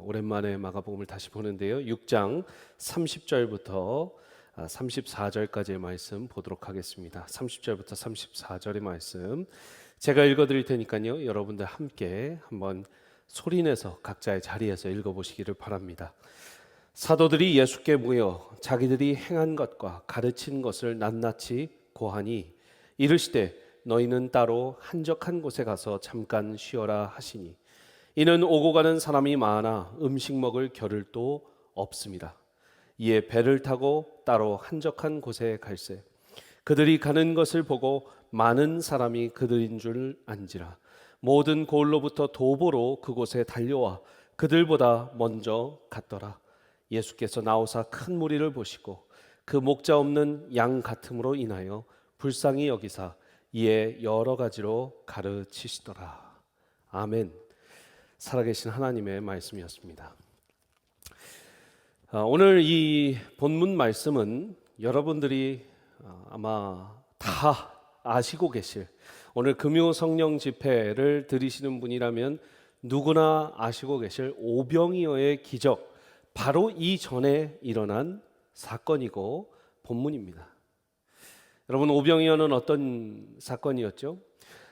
오랜만에 마가복음을 다시 보는데요. 6장 30절부터 34절까지의 말씀 보도록 하겠습니다. 30절부터 34절의 말씀 제가 읽어드릴 테니까요. 여러분들 함께 한번 소리내서 각자의 자리에서 읽어보시기를 바랍니다. 사도들이 예수께 모여 자기들이 행한 것과 가르친 것을 낱낱이 고하니 이르시되 너희는 따로 한적한 곳에 가서 잠깐 쉬어라 하시니 이는 오고 가는 사람이 많아 음식 먹을 겨를도 없습니다. 이에 배를 타고 따로 한적한 곳에 갈새 그들이 가는 것을 보고 많은 사람이 그들인 줄 안지라. 모든 고을로부터 도보로 그곳에 달려와 그들보다 먼저 갔더라. 예수께서 나오사 큰 무리를 보시고 그 목자 없는 양 같음으로 인하여 불쌍히 여기사 이에 여러 가지로 가르치시더라. 아멘. 살아계신 하나님의 말씀이었습니다. 오늘 이 본문 말씀은 여러분들이 아마 다 아시고 계실, 오늘 금요 성령 집회를 들으시는 분이라면 누구나 아시고 계실 오병이어의 기적, 바로 이전에 일어난 사건이고 본문입니다. 여러분, 오병이어는 어떤 사건이었죠?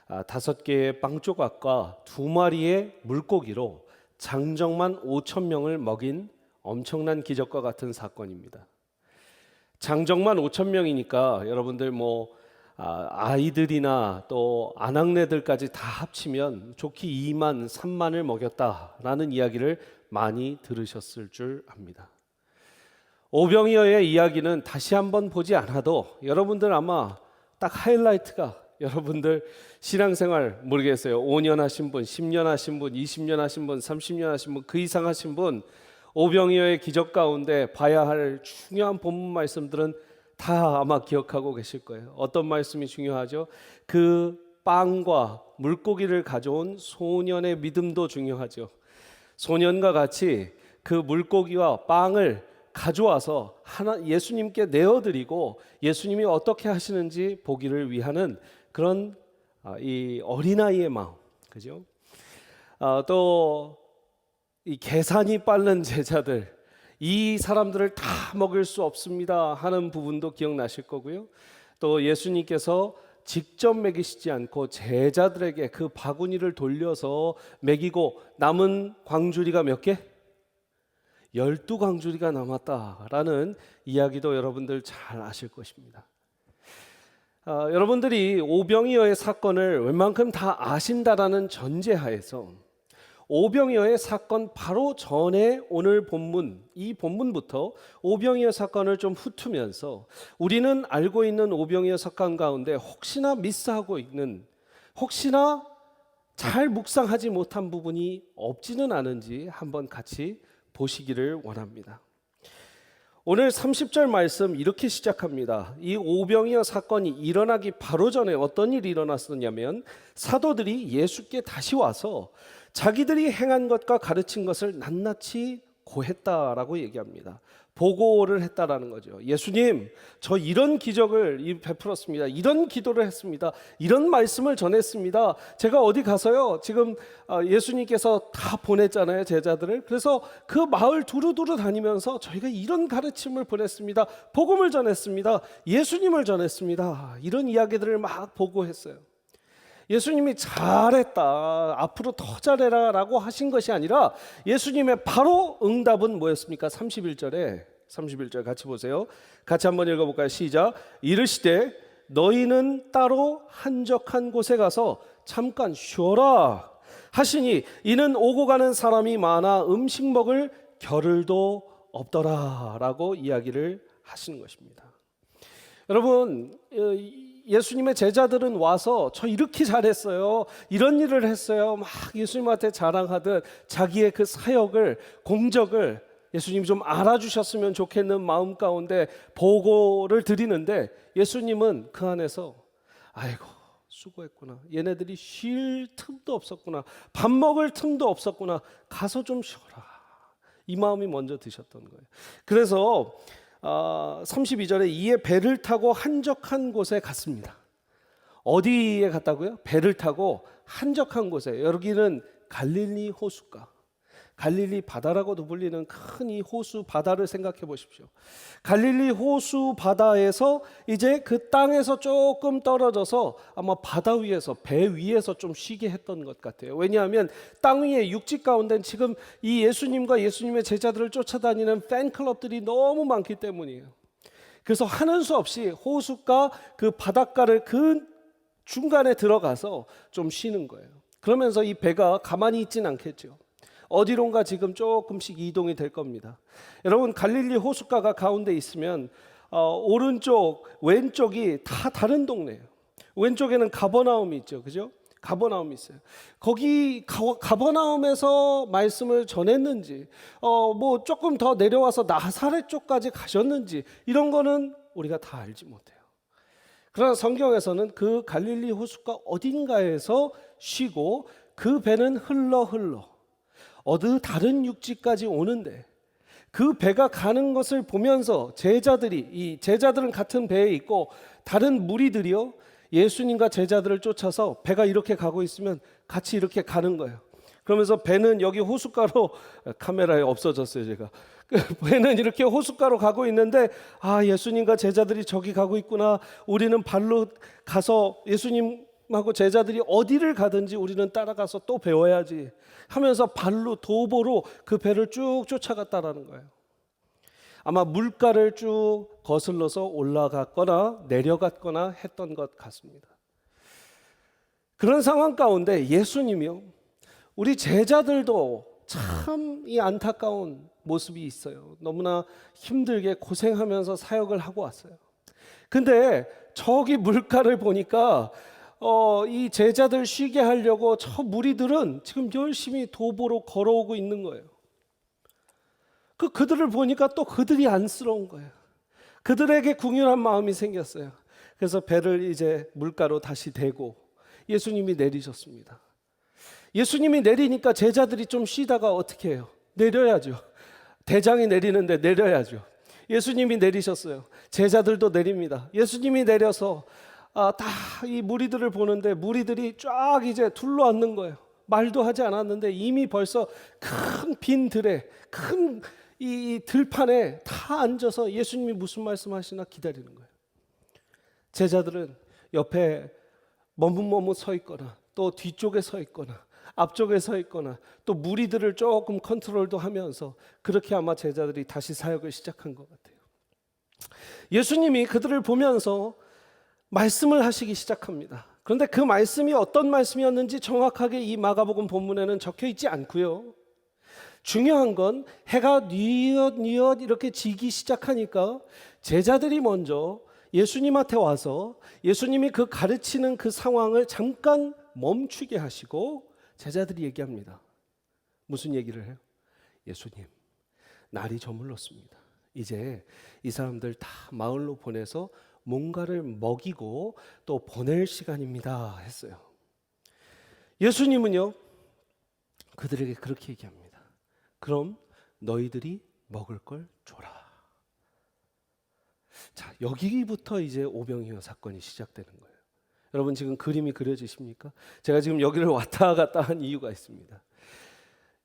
5개의 빵 조각과 2마리의 물고기로 장정만 5,000명을 먹인 엄청난 기적과 같은 사건입니다. 장정만 5,000명이니까 여러분들 아이들이나 또 아낙네들까지 다 합치면 좋게 2만, 3만을 먹였다라는 이야기를 많이 들으셨을 줄 압니다. 오병이어의 이야기는 다시 한번 보지 않아도 여러분들 아마 딱 하이라이트가, 여러분들 신앙생활 모르겠어요. 5년 하신 분, 10년 하신 분, 20년 하신 분, 30년 하신 분, 그 이상 하신 분, 오병이어의 기적 가운데 봐야 할 중요한 본문 말씀들은 다 아마 기억하고 계실 거예요. 어떤 말씀이 중요하죠? 그 빵과 물고기를 가져온 소년의 믿음도 중요하죠. 소년과 같이 그 물고기와 빵을 가져와서 예수님께 내어드리고 예수님이 어떻게 하시는지 보기를 위하는 그런 이 어린아이의 마음, 그죠? 또 이 계산이 빠른 제자들, 이 사람들을 다 먹을 수 없습니다 하는 부분도 기억나실 거고요. 또 예수님께서 직접 먹이시지 않고 제자들에게 그 바구니를 돌려서 먹이고 남은 광주리가 몇 개? 12광주리가 남았다라는 이야기도 여러분들 잘 아실 것입니다. 여러분들이 오병이어의 사건을 웬만큼 다 아신다라는 전제하에서 오병이어의 사건 바로 전에 오늘 본문, 이 본문부터 오병이어 사건을 좀 훑으면서 우리는 알고 있는 오병이어 사건 가운데 혹시나 미스하고 있는, 혹시나 잘 묵상하지 못한 부분이 없지는 않은지 한번 같이 보시기를 원합니다. 오늘 30절 말씀 이렇게 시작합니다. 이 오병이어 사건이 일어나기 바로 전에 어떤 일이 일어났었냐면 사도들이 예수께 다시 와서 자기들이 행한 것과 가르친 것을 낱낱이 고했다라고 얘기합니다. 보고를 했다라는 거죠. 예수님, 저 이런 기적을 베풀었습니다. 이런 기도를 했습니다. 이런 말씀을 전했습니다. 제가 어디 가서요, 지금 예수님께서 다 보냈잖아요, 제자들을. 그래서 그 마을 두루두루 다니면서 저희가 이런 가르침을 보냈습니다. 복음을 전했습니다. 예수님을 전했습니다. 이런 이야기들을 막 보고했어요. 예수님이 잘했다, 앞으로 더 잘해라 라고 하신 것이 아니라 예수님의 바로 응답은 뭐였습니까? 31절 같이 보세요. 같이 한번 읽어볼까요? 시작. 이르시되 너희는 따로 한적한 곳에 가서 잠깐 쉬어라 하시니 이는 오고 가는 사람이 많아 음식 먹을 겨를도 없더라 라고 이야기를 하시는 것입니다. 여러분, 예수님의 제자들은 와서 저 이렇게 잘했어요, 이런 일을 했어요, 막 예수님한테 자랑하듯 자기의 그 사역을, 공적을 예수님이 좀 알아주셨으면 좋겠는 마음 가운데 보고를 드리는데 예수님은 그 안에서 아이고 수고했구나, 얘네들이 쉴 틈도 없었구나, 밥 먹을 틈도 없었구나, 가서 좀 쉬어라, 이 마음이 먼저 드셨던 거예요. 그래서 32절에 이에 배를 타고 한적한 곳에 갔습니다. 어디에 갔다고요? 배를 타고 한적한 곳에. 여기는 갈릴리 호숫가. 갈릴리 바다라고도 불리는 큰 이 호수 바다를 생각해 보십시오. 갈릴리 호수 바다에서 이제 그 땅에서 조금 떨어져서 아마 바다 위에서, 배 위에서 좀 쉬게 했던 것 같아요. 왜냐하면 땅 위에 육지 가운데는 지금 이 예수님과 예수님의 제자들을 쫓아다니는 팬클럽들이 너무 많기 때문이에요. 그래서 하는 수 없이 호숫가 그 바닷가를 그 중간에 들어가서 좀 쉬는 거예요. 그러면서 이 배가 가만히 있진 않겠죠. 어디론가 지금 조금씩 이동이 될 겁니다. 여러분, 갈릴리 호숫가가 가운데 있으면 오른쪽, 왼쪽이 다 다른 동네예요. 왼쪽에는 가버나움이 있죠, 그죠? 가버나움이 있어요. 거기 가버나움에서 말씀을 전했는지, 뭐 조금 더 내려와서 나사렛 쪽까지 가셨는지 이런 거는 우리가 다 알지 못해요. 그러나 성경에서는 그 갈릴리 호숫가 어딘가에서 쉬고 그 배는 흘러 어느 다른 육지까지 오는데 그 배가 가는 것을 보면서 제자들은 같은 배에 있고 다른 무리들이요, 예수님과 제자들을 쫓아서 배가 이렇게 가고 있으면 같이 이렇게 가는 거예요. 그러면서 배는 여기 호숫가로, 카메라에 없어졌어요 제가. 배는 이렇게 호숫가로 가고 있는데, 아, 예수님과 제자들이 저기 가고 있구나, 우리는 발로 가서 예수님하고 제자들이 어디를 가든지 우리는 따라가서 또 배워야지 하면서 발로 도보로 그 배를 쭉 쫓아갔다라는 거예요. 아마 물가를 쭉 거슬러서 올라갔거나 내려갔거나 했던 것 같습니다. 그런 상황 가운데 예수님이요, 우리 제자들도 참 이 안타까운 모습이 있어요. 너무나 힘들게 고생하면서 사역을 하고 왔어요. 근데 저기 물가를 보니까 이 제자들 쉬게 하려고 저 무리들은 지금 열심히 도보로 걸어오고 있는 거예요. 그들을 보니까 또 그들이 안쓰러운 거예요. 그들에게 궁휼한 마음이 생겼어요. 그래서 배를 이제 물가로 다시 대고 예수님이 내리셨습니다. 예수님이 내리니까 제자들이 좀 쉬다가 어떻게 해요? 내려야죠. 대장이 내리는데 내려야죠. 예수님이 내리셨어요. 제자들도 내립니다. 예수님이 내려서 다 이 무리들을 보는데 무리들이 쫙 이제 둘러앉는 거예요. 말도 하지 않았는데 이미 벌써 큰 빈 들에, 큰 이 들판에 다 앉아서 예수님이 무슨 말씀하시나 기다리는 거예요. 제자들은 옆에 머뭇머뭇 서 있거나 또 뒤쪽에 서 있거나 앞쪽에 서 있거나 또 무리들을 조금 컨트롤도 하면서 그렇게 아마 제자들이 다시 사역을 시작한 것 같아요. 예수님이 그들을 보면서 말씀을 하시기 시작합니다. 그런데 그 말씀이 어떤 말씀이었는지 정확하게 이 마가복음 본문에는 적혀 있지 않고요. 중요한 건 해가 뉘엿뉘엿 이렇게 지기 시작하니까 제자들이 먼저 예수님한테 와서 예수님이 그 가르치는 그 상황을 잠깐 멈추게 하시고 제자들이 얘기합니다. 무슨 얘기를 해요? 예수님, 날이 저물렀습니다. 이제 이 사람들 다 마을로 보내서 뭔가를 먹이고 또 보낼 시간입니다 했어요. 예수님은요, 그들에게 그렇게 얘기합니다. 그럼 너희들이 먹을 걸 줘라. 자, 여기부터 이제 오병이어 사건이 시작되는 거예요. 여러분 지금 그림이 그려지십니까? 제가 지금 여기를 왔다 갔다 한 이유가 있습니다.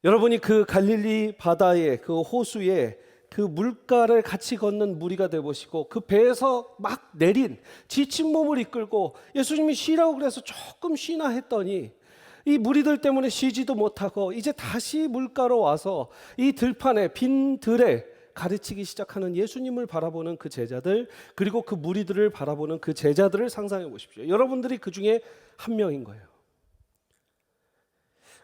여러분이 그 갈릴리 바다의 그 호수에 그 물가를 같이 걷는 무리가 되보시고 그 배에서 막 내린 지친 몸을 이끌고 예수님이 쉬라고 그래서 조금 쉬나 했더니 이 무리들 때문에 쉬지도 못하고 이제 다시 물가로 와서 이 들판에 빈 들에 가르치기 시작하는 예수님을 바라보는 그 제자들, 그리고 그 무리들을 바라보는 그 제자들을 상상해 보십시오. 여러분들이 그 중에 한 명인 거예요.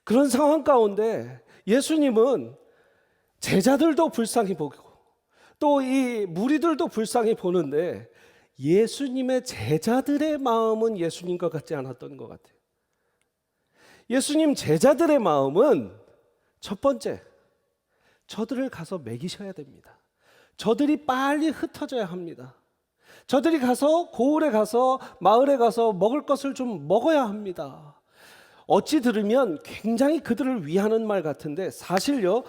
그런 상황 가운데 예수님은 제자들도 불쌍히 보고 또 이 무리들도 불쌍히 보는데 예수님의 제자들의 마음은 예수님과 같지 않았던 것 같아요. 예수님 제자들의 마음은 첫 번째, 저들을 가서 먹이셔야 됩니다. 저들이 빨리 흩어져야 합니다. 저들이 가서 고을에 가서 마을에 가서 먹을 것을 좀 먹어야 합니다. 어찌 들으면 굉장히 그들을 위하는 말 같은데 사실요,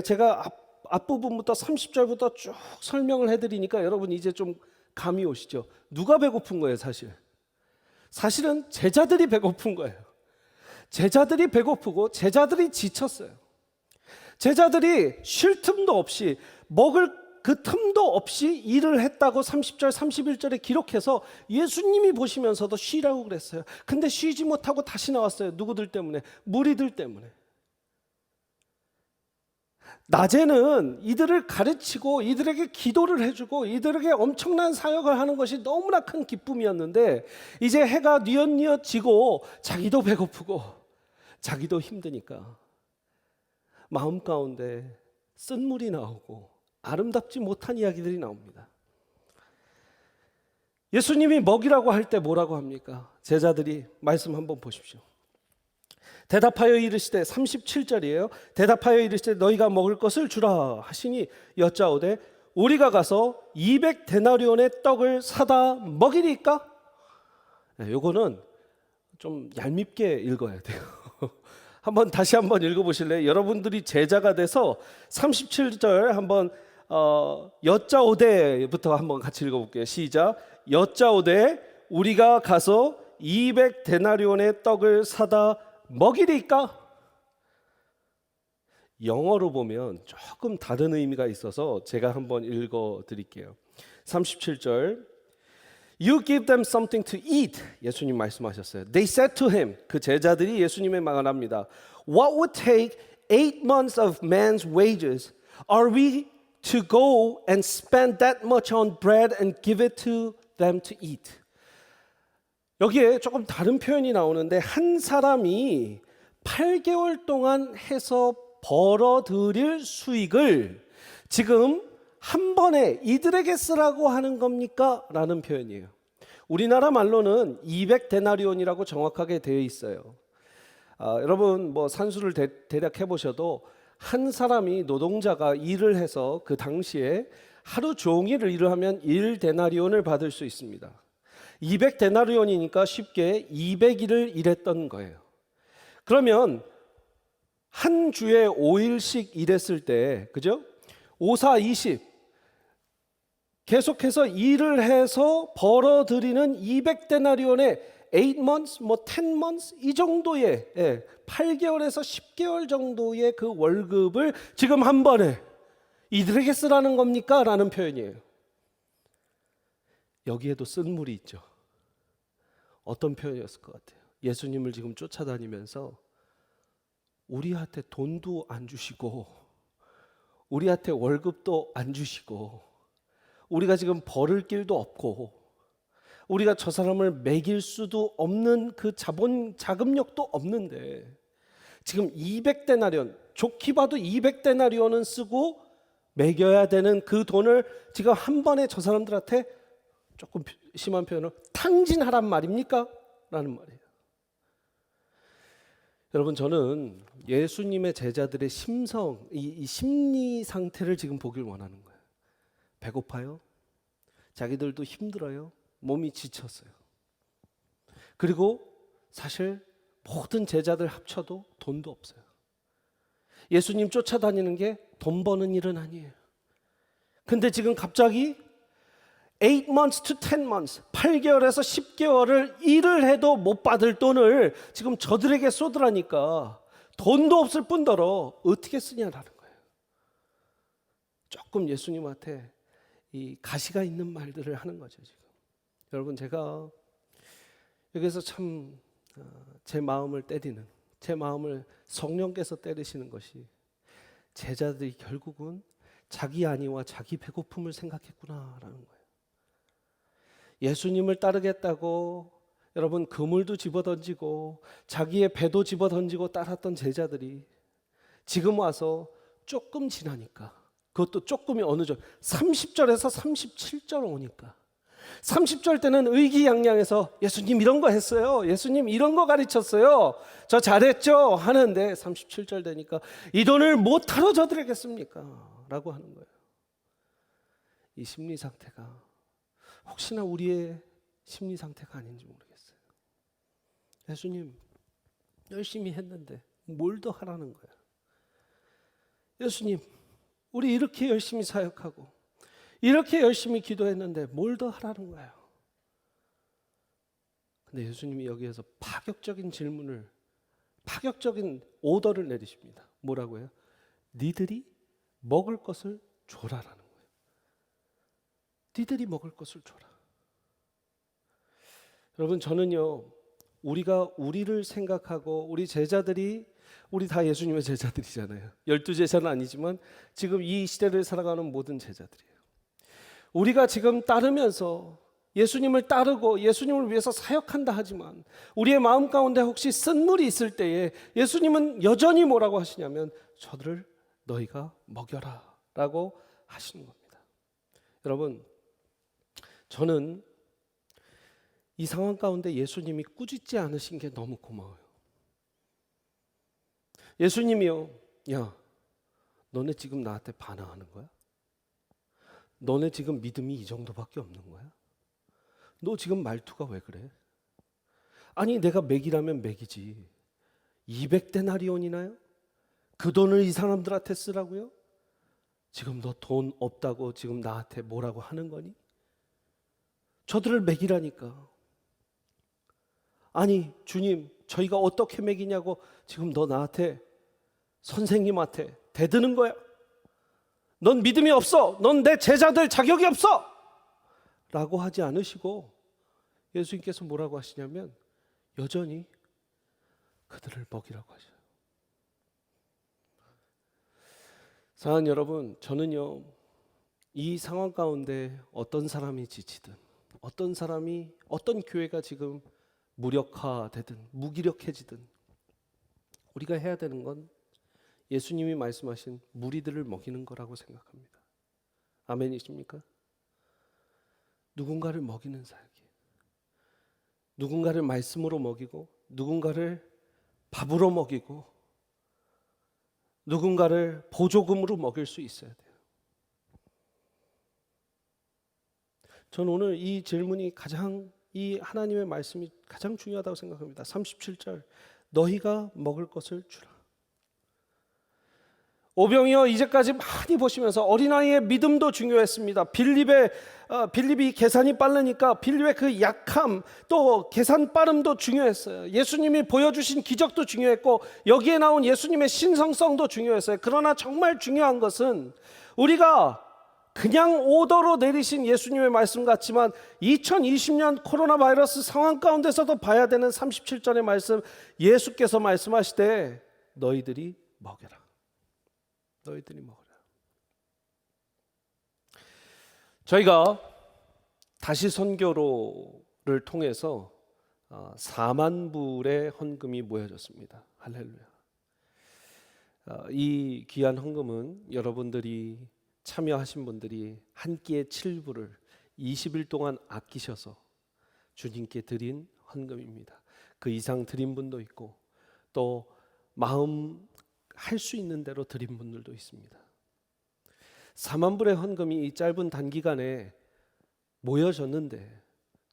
제가 앞부분부터 30절부터 쭉 설명을 해드리니까 여러분 이제 좀 감이 오시죠. 누가 배고픈 거예요? 사실은 제자들이 배고픈 거예요. 제자들이 배고프고 제자들이 지쳤어요. 제자들이 쉴 틈도 없이 먹을 그 틈도 없이 일을 했다고 30절 31절에 기록해서 예수님이 보시면서도 쉬라고 그랬어요. 근데 쉬지 못하고 다시 나왔어요. 누구들 때문에? 무리들 때문에. 낮에는 이들을 가르치고 이들에게 기도를 해주고 이들에게 엄청난 사역을 하는 것이 너무나 큰 기쁨이었는데 이제 해가 뉘엿뉘엿 지고 자기도 배고프고 자기도 힘드니까 마음 가운데 쓴물이 나오고 아름답지 못한 이야기들이 나옵니다. 예수님이 먹이라고 할 때 뭐라고 합니까? 제자들이 말씀 한번 보십시오. 대답하여 이르시되 37절이에요. 대답하여 이르시되 너희가 먹을 것을 주라 하시니 여짜오되 우리가 가서 200데나리온의 떡을 사다 먹이리까? 요거는 좀 얄밉게 읽어야 돼요. 다시 한번 읽어보실래요? 여러분들이 제자가 돼서 37절 한번 여짜오되부터 한번 같이 읽어볼게요. 시작. 여짜오되 우리가 가서 200데나리온의 떡을 사다 먹이리까? 영어로 보면 조금 다른 의미가 있어서 제가 한번 읽어드릴게요. 37절 You give them something to eat. 예수님 말씀하셨어요. They said to him. 그 제자들이 예수님의 말을 합니다. What would take 8 months of man's wages? Are we to go and spend that much on bread and give it to them to eat? 여기에 조금 다른 표현이 나오는데 한 사람이 8개월 동안 해서 벌어들일 수익을 지금 한 번에 이들에게 쓰라고 하는 겁니까? 라는 표현이에요. 우리나라 말로는 200데나리온이라고 정확하게 되어 있어요. 여러분 뭐 산수를 대략 해보셔도 한 사람이 노동자가 일을 해서 그 당시에 하루 종일 일을 하면 1데나리온을 받을 수 있습니다. 200데나리온이니까 쉽게 200일을 일했던 거예요. 그러면 한 주에 5일씩 일했을 때, 그죠? 5, 4, 20 계속해서 일을 해서 벌어들이는 200데나리온의 8 months, 10 months 이 정도의 8개월에서 10개월 정도의 그 월급을 지금 한 번에 이들에게 쓰라는 겁니까? 라는 표현이에요. 여기에도 쓴물이 있죠. 어떤 표현이었을 것 같아요? 예수님을 지금 쫓아다니면서 우리한테 돈도 안 주시고 우리한테 월급도 안 주시고 우리가 지금 벌을 길도 없고 우리가 저 사람을 먹일 수도 없는 그 자금력도 없는데 지금 200데나리온 좋게 봐도 200데나리온은 쓰고 먹여야 되는 그 돈을 지금 한 번에 저 사람들한테 조금 심한 표현으로 탕진하란 말입니까? 라는 말이에요. 여러분 저는 예수님의 제자들의 심성, 이 심리 상태를 지금 보길 원하는 거예요. 배고파요? 자기들도 힘들어요? 몸이 지쳤어요. 그리고 사실 모든 제자들 합쳐도 돈도 없어요. 예수님 쫓아다니는 게 돈 버는 일은 아니에요. 근데 지금 갑자기 8 months to 10 months 8개월에서 10개월을 일을 해도 못 받을 돈을 지금 저들에게 쏟으라니까 돈도 없을 뿐더러 어떻게 쓰냐라는 거예요. 조금 예수님한테 이 가시가 있는 말들을 하는 거죠 지금. 여러분 제가 여기서 참 제 마음을 때리는 제 마음을 성령께서 때리시는 것이 제자들이 결국은 자기 안위와 자기 배고픔을 생각했구나라는 거예요. 예수님을 따르겠다고 여러분 그물도 집어던지고 자기의 배도 집어던지고 따랐던 제자들이 지금 와서 조금 지나니까 그것도 조금이 어느 정도 30절에서 37절 오니까 30절 때는 의기양양해서 예수님 이런 거 했어요. 예수님 이런 거 가르쳤어요. 저 잘했죠 하는데 37절 되니까 이 돈을 못하러 저들에게 씁니까? 라고 하는 거예요. 이 심리 상태가 혹시나 우리의 심리 상태가 아닌지 모르겠어요. 예수님 열심히 했는데 뭘 더 하라는 거예요? 예수님 우리 이렇게 열심히 사역하고 이렇게 열심히 기도했는데 뭘 더 하라는 거예요? 근데 예수님이 여기에서 파격적인 질문을 파격적인 오더를 내리십니다. 뭐라고요? 니들이 먹을 것을 줘라라는 거예요. 니들이 먹을 것을 줘라. 여러분, 저는요, 우리가 우리를 생각하고 우리 제자들이, 우리 다 예수님의 제자들이잖아요. 12제자는 아니지만 지금 이 시대를 살아가는 모든 제자들이에요. 우리가 지금 따르면서 예수님을 따르고 예수님을 위해서 사역한다 하지만 우리의 마음 가운데 혹시 쓴물이 있을 때에 예수님은 여전히 뭐라고 하시냐면 저들을 너희가 먹여라 라고 하시는 겁니다. 여러분, 저는 이 상황 가운데 예수님이 꾸짖지 않으신 게 너무 고마워요. 예수님이요, 야, 너네 지금 나한테 반항하는 거야? 너네 지금 믿음이 이 정도밖에 없는 거야? 너 지금 말투가 왜 그래? 아니, 내가 맥이라면 맥이지. 200데나리온이나요? 그 돈을 이 사람들한테 쓰라고요? 지금 너 돈 없다고 지금 나한테 뭐라고 하는 거니? 저들을 먹이라니까. 아니, 주님, 저희가 어떻게 먹이냐고 지금 너 나한테, 선생님한테 대드는 거야. 넌 믿음이 없어. 넌 내 제자들 자격이 없어. 라고 하지 않으시고 예수님께서 뭐라고 하시냐면 여전히 그들을 먹이라고 하셔요. 사랑하는 여러분, 저는요, 이 상황 가운데 어떤 사람이 지치든, 어떤 사람이, 어떤 교회가 지금 무력화되든 무기력해지든 우리가 해야 되는 건 예수님이 말씀하신 무리들을 먹이는 거라고 생각합니다. 아멘이십니까? 누군가를 먹이는 사역이에요. 누군가를 말씀으로 먹이고, 누군가를 밥으로 먹이고, 누군가를 보조금으로 먹일 수 있어야 돼요. 저는 오늘 이 질문이 이 하나님의 말씀이 가장 중요하다고 생각합니다. 37절, 너희가 먹을 것을 주라. 오병이어, 이제까지 많이 보시면서 어린아이의 믿음도 중요했습니다. 빌립이 계산이 빠르니까 빌립의 그 약함, 또 계산 빠름도 중요했어요. 예수님이 보여주신 기적도 중요했고 여기에 나온 예수님의 신성성도 중요했어요. 그러나 정말 중요한 것은 우리가 그냥 오더로 내리신 예수님의 말씀 같지만 2020년 코로나 바이러스 상황 가운데서도 봐야 되는 37절의 말씀, 예수께서 말씀하시되 너희들이 먹여라. 너희들이 먹어라. 저희가 다시 선교로를 통해서 4만 불의 헌금이 모여졌습니다. 할렐루야. 이 귀한 헌금은 여러분들이 참여하신 분들이 한 끼에 7불을 20일 동안 아끼셔서 주님께 드린 헌금입니다. 그 이상 드린 분도 있고 또 마음 할 수 있는 대로 드린 분들도 있습니다. 4만 불의 헌금이 이 짧은 단기간에 모여졌는데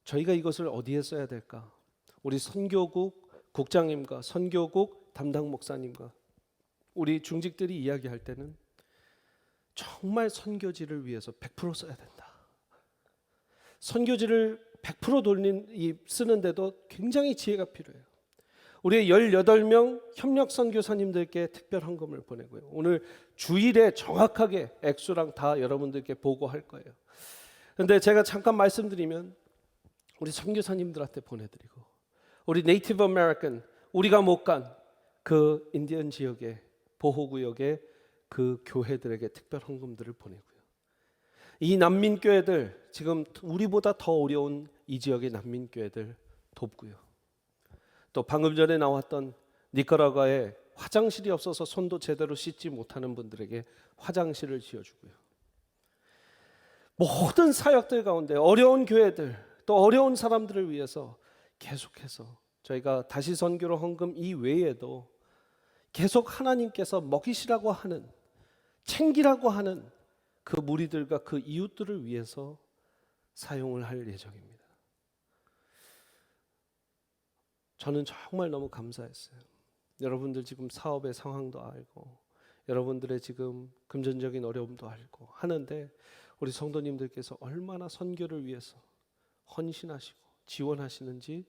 저희가 이것을 어디에 써야 될까? 우리 선교국 국장님과 선교국 담당 목사님과 우리 중직들이 이야기할 때는 정말 선교지를 위해서 100% 써야 된다. 선교지를 100% 쓰는데도 굉장히 지혜가 필요해요. 우리 18명 협력 선교사님들께 특별 헌금을 보내고요. 오늘 주일에 정확하게 액수랑 다 여러분들께 보고할 거예요. 그런데 제가 잠깐 말씀드리면 우리 선교사님들한테 보내드리고 우리 네이티브 아메리칸, 우리가 못 간 그 인디언 지역의 보호구역의 그 교회들에게 특별 헌금들을 보내고요. 이 난민교회들, 지금 우리보다 더 어려운 이 지역의 난민교회들 돕고요. 또 방금 전에 나왔던 니카라과에 화장실이 없어서 손도 제대로 씻지 못하는 분들에게 화장실을 지어주고요. 모든 사역들 가운데 어려운 교회들, 또 어려운 사람들을 위해서 계속해서 저희가 다시 선교로 헌금 이외에도 계속 하나님께서 먹이시라고 하는, 챙기라고 하는 그 무리들과 그 이웃들을 위해서 사용을 할 예정입니다. 저는 정말 너무 감사했어요. 여러분들 지금 사업의 상황도 알고 여러분들의 지금 금전적인 어려움도 알고 하는데 우리 성도님들께서 얼마나 선교를 위해서 헌신하시고 지원하시는지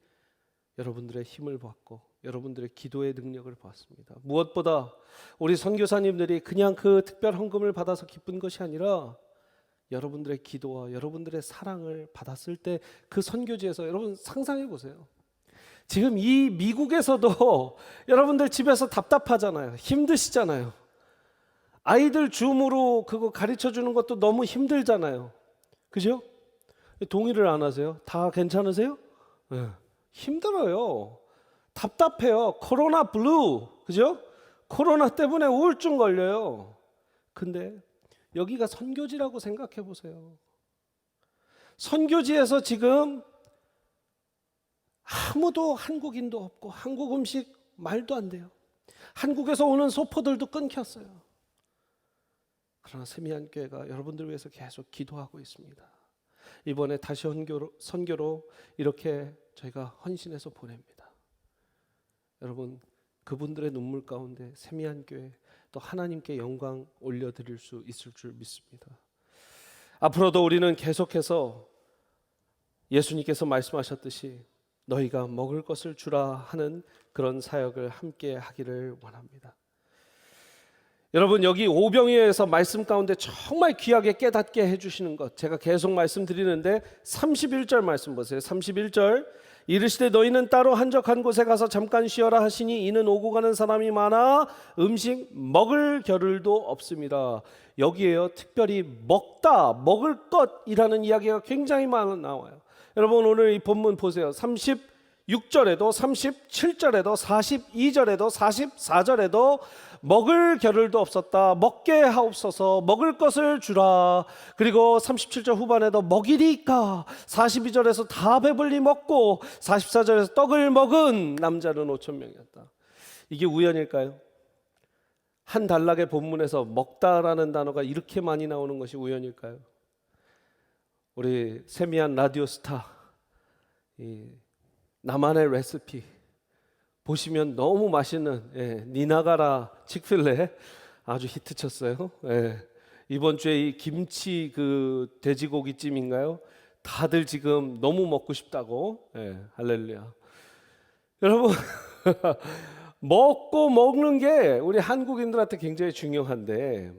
여러분들의 힘을 받고 여러분들의 기도의 능력을 보았습니다. 무엇보다 우리 선교사님들이 그냥 그 특별 헌금을 받아서 기쁜 것이 아니라 여러분들의 기도와 여러분들의 사랑을 받았을 때 그 선교지에서 여러분 상상해 보세요. 지금 이 미국에서도 여러분들 집에서 답답하잖아요. 힘드시잖아요. 아이들 줌으로 그거 가르쳐 주는 것도 너무 힘들잖아요. 그죠? 동의를 안 하세요? 다 괜찮으세요? 네. 힘들어요. 답답해요. 코로나 블루. 그죠? 코로나 때문에 우울증 걸려요. 근데 여기가 선교지라고 생각해 보세요. 선교지에서 지금 아무도 한국인도 없고 한국 음식 말도 안 돼요. 한국에서 오는 소포들도 끊겼어요. 그러나 세미한교회가 여러분들 위해서 계속 기도하고 있습니다. 이번에 다시 선교로 이렇게 저희가 헌신해서 보냅니다. 여러분, 그분들의 눈물 가운데 세미한교회 또 하나님께 영광 올려드릴 수 있을 줄 믿습니다. 앞으로도 우리는 계속해서 예수님께서 말씀하셨듯이 너희가 먹을 것을 주라 하는 그런 사역을 함께 하기를 원합니다. 여러분, 여기 오병이어에서 말씀 가운데 정말 귀하게 깨닫게 해주시는 것, 제가 계속 말씀드리는데 31절 말씀 보세요. 31절, 이르시되 너희는 따로 한적한 곳에 가서 잠깐 쉬어라 하시니 이는 오고 가는 사람이 많아 음식 먹을 겨를도 없습니다. 여기에요, 특별히 먹을 것이라는 이야기가 굉장히 많이 나와요. 여러분, 오늘 이 본문 보세요. 36절에도 37절에도 42절에도 44절에도 먹을 겨를도 없었다. 먹게 하옵소서. 먹을 것을 주라. 그리고 37절 후반에도 먹이리까. 42절에서 다 배불리 먹고 44절에서 떡을 먹은 남자는 5,000명이었다. 이게 우연일까요? 한 단락의 본문에서 먹다라는 단어가 이렇게 많이 나오는 것이 우연일까요? 우리 세미한 라디오 스타 나만의 레시피 보시면 너무 맛있는 니나가라 칙필레 아주 히트쳤어요. 이번 주에 이 김치 그 돼지고기찜인가요? 다들 지금 너무 먹고 싶다고. 할렐루야. 여러분 먹고 먹는 게 우리 한국인들한테 굉장히 중요한데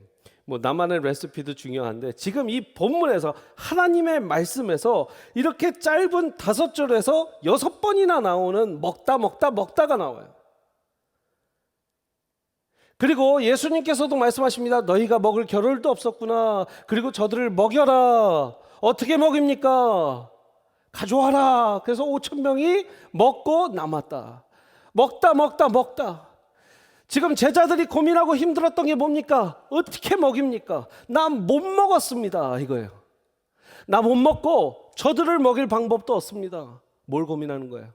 뭐 나만의 레시피도 중요한데 지금 이 본문에서 하나님의 말씀에서 이렇게 짧은 5절에서 6번이나 나오는 먹다가 나와요. 그리고 예수님께서도 말씀하십니다. 너희가 먹을 겨를도 없었구나. 그리고 저들을 먹여라. 어떻게 먹입니까? 가져와라. 그래서 5,000명이 먹고 남았다. 먹다. 지금 제자들이 고민하고 힘들었던 게 뭡니까? 어떻게 먹입니까? 나 못 먹었습니다. 이거예요. 나 못 먹고 저들을 먹일 방법도 없습니다. 뭘 고민하는 거예요?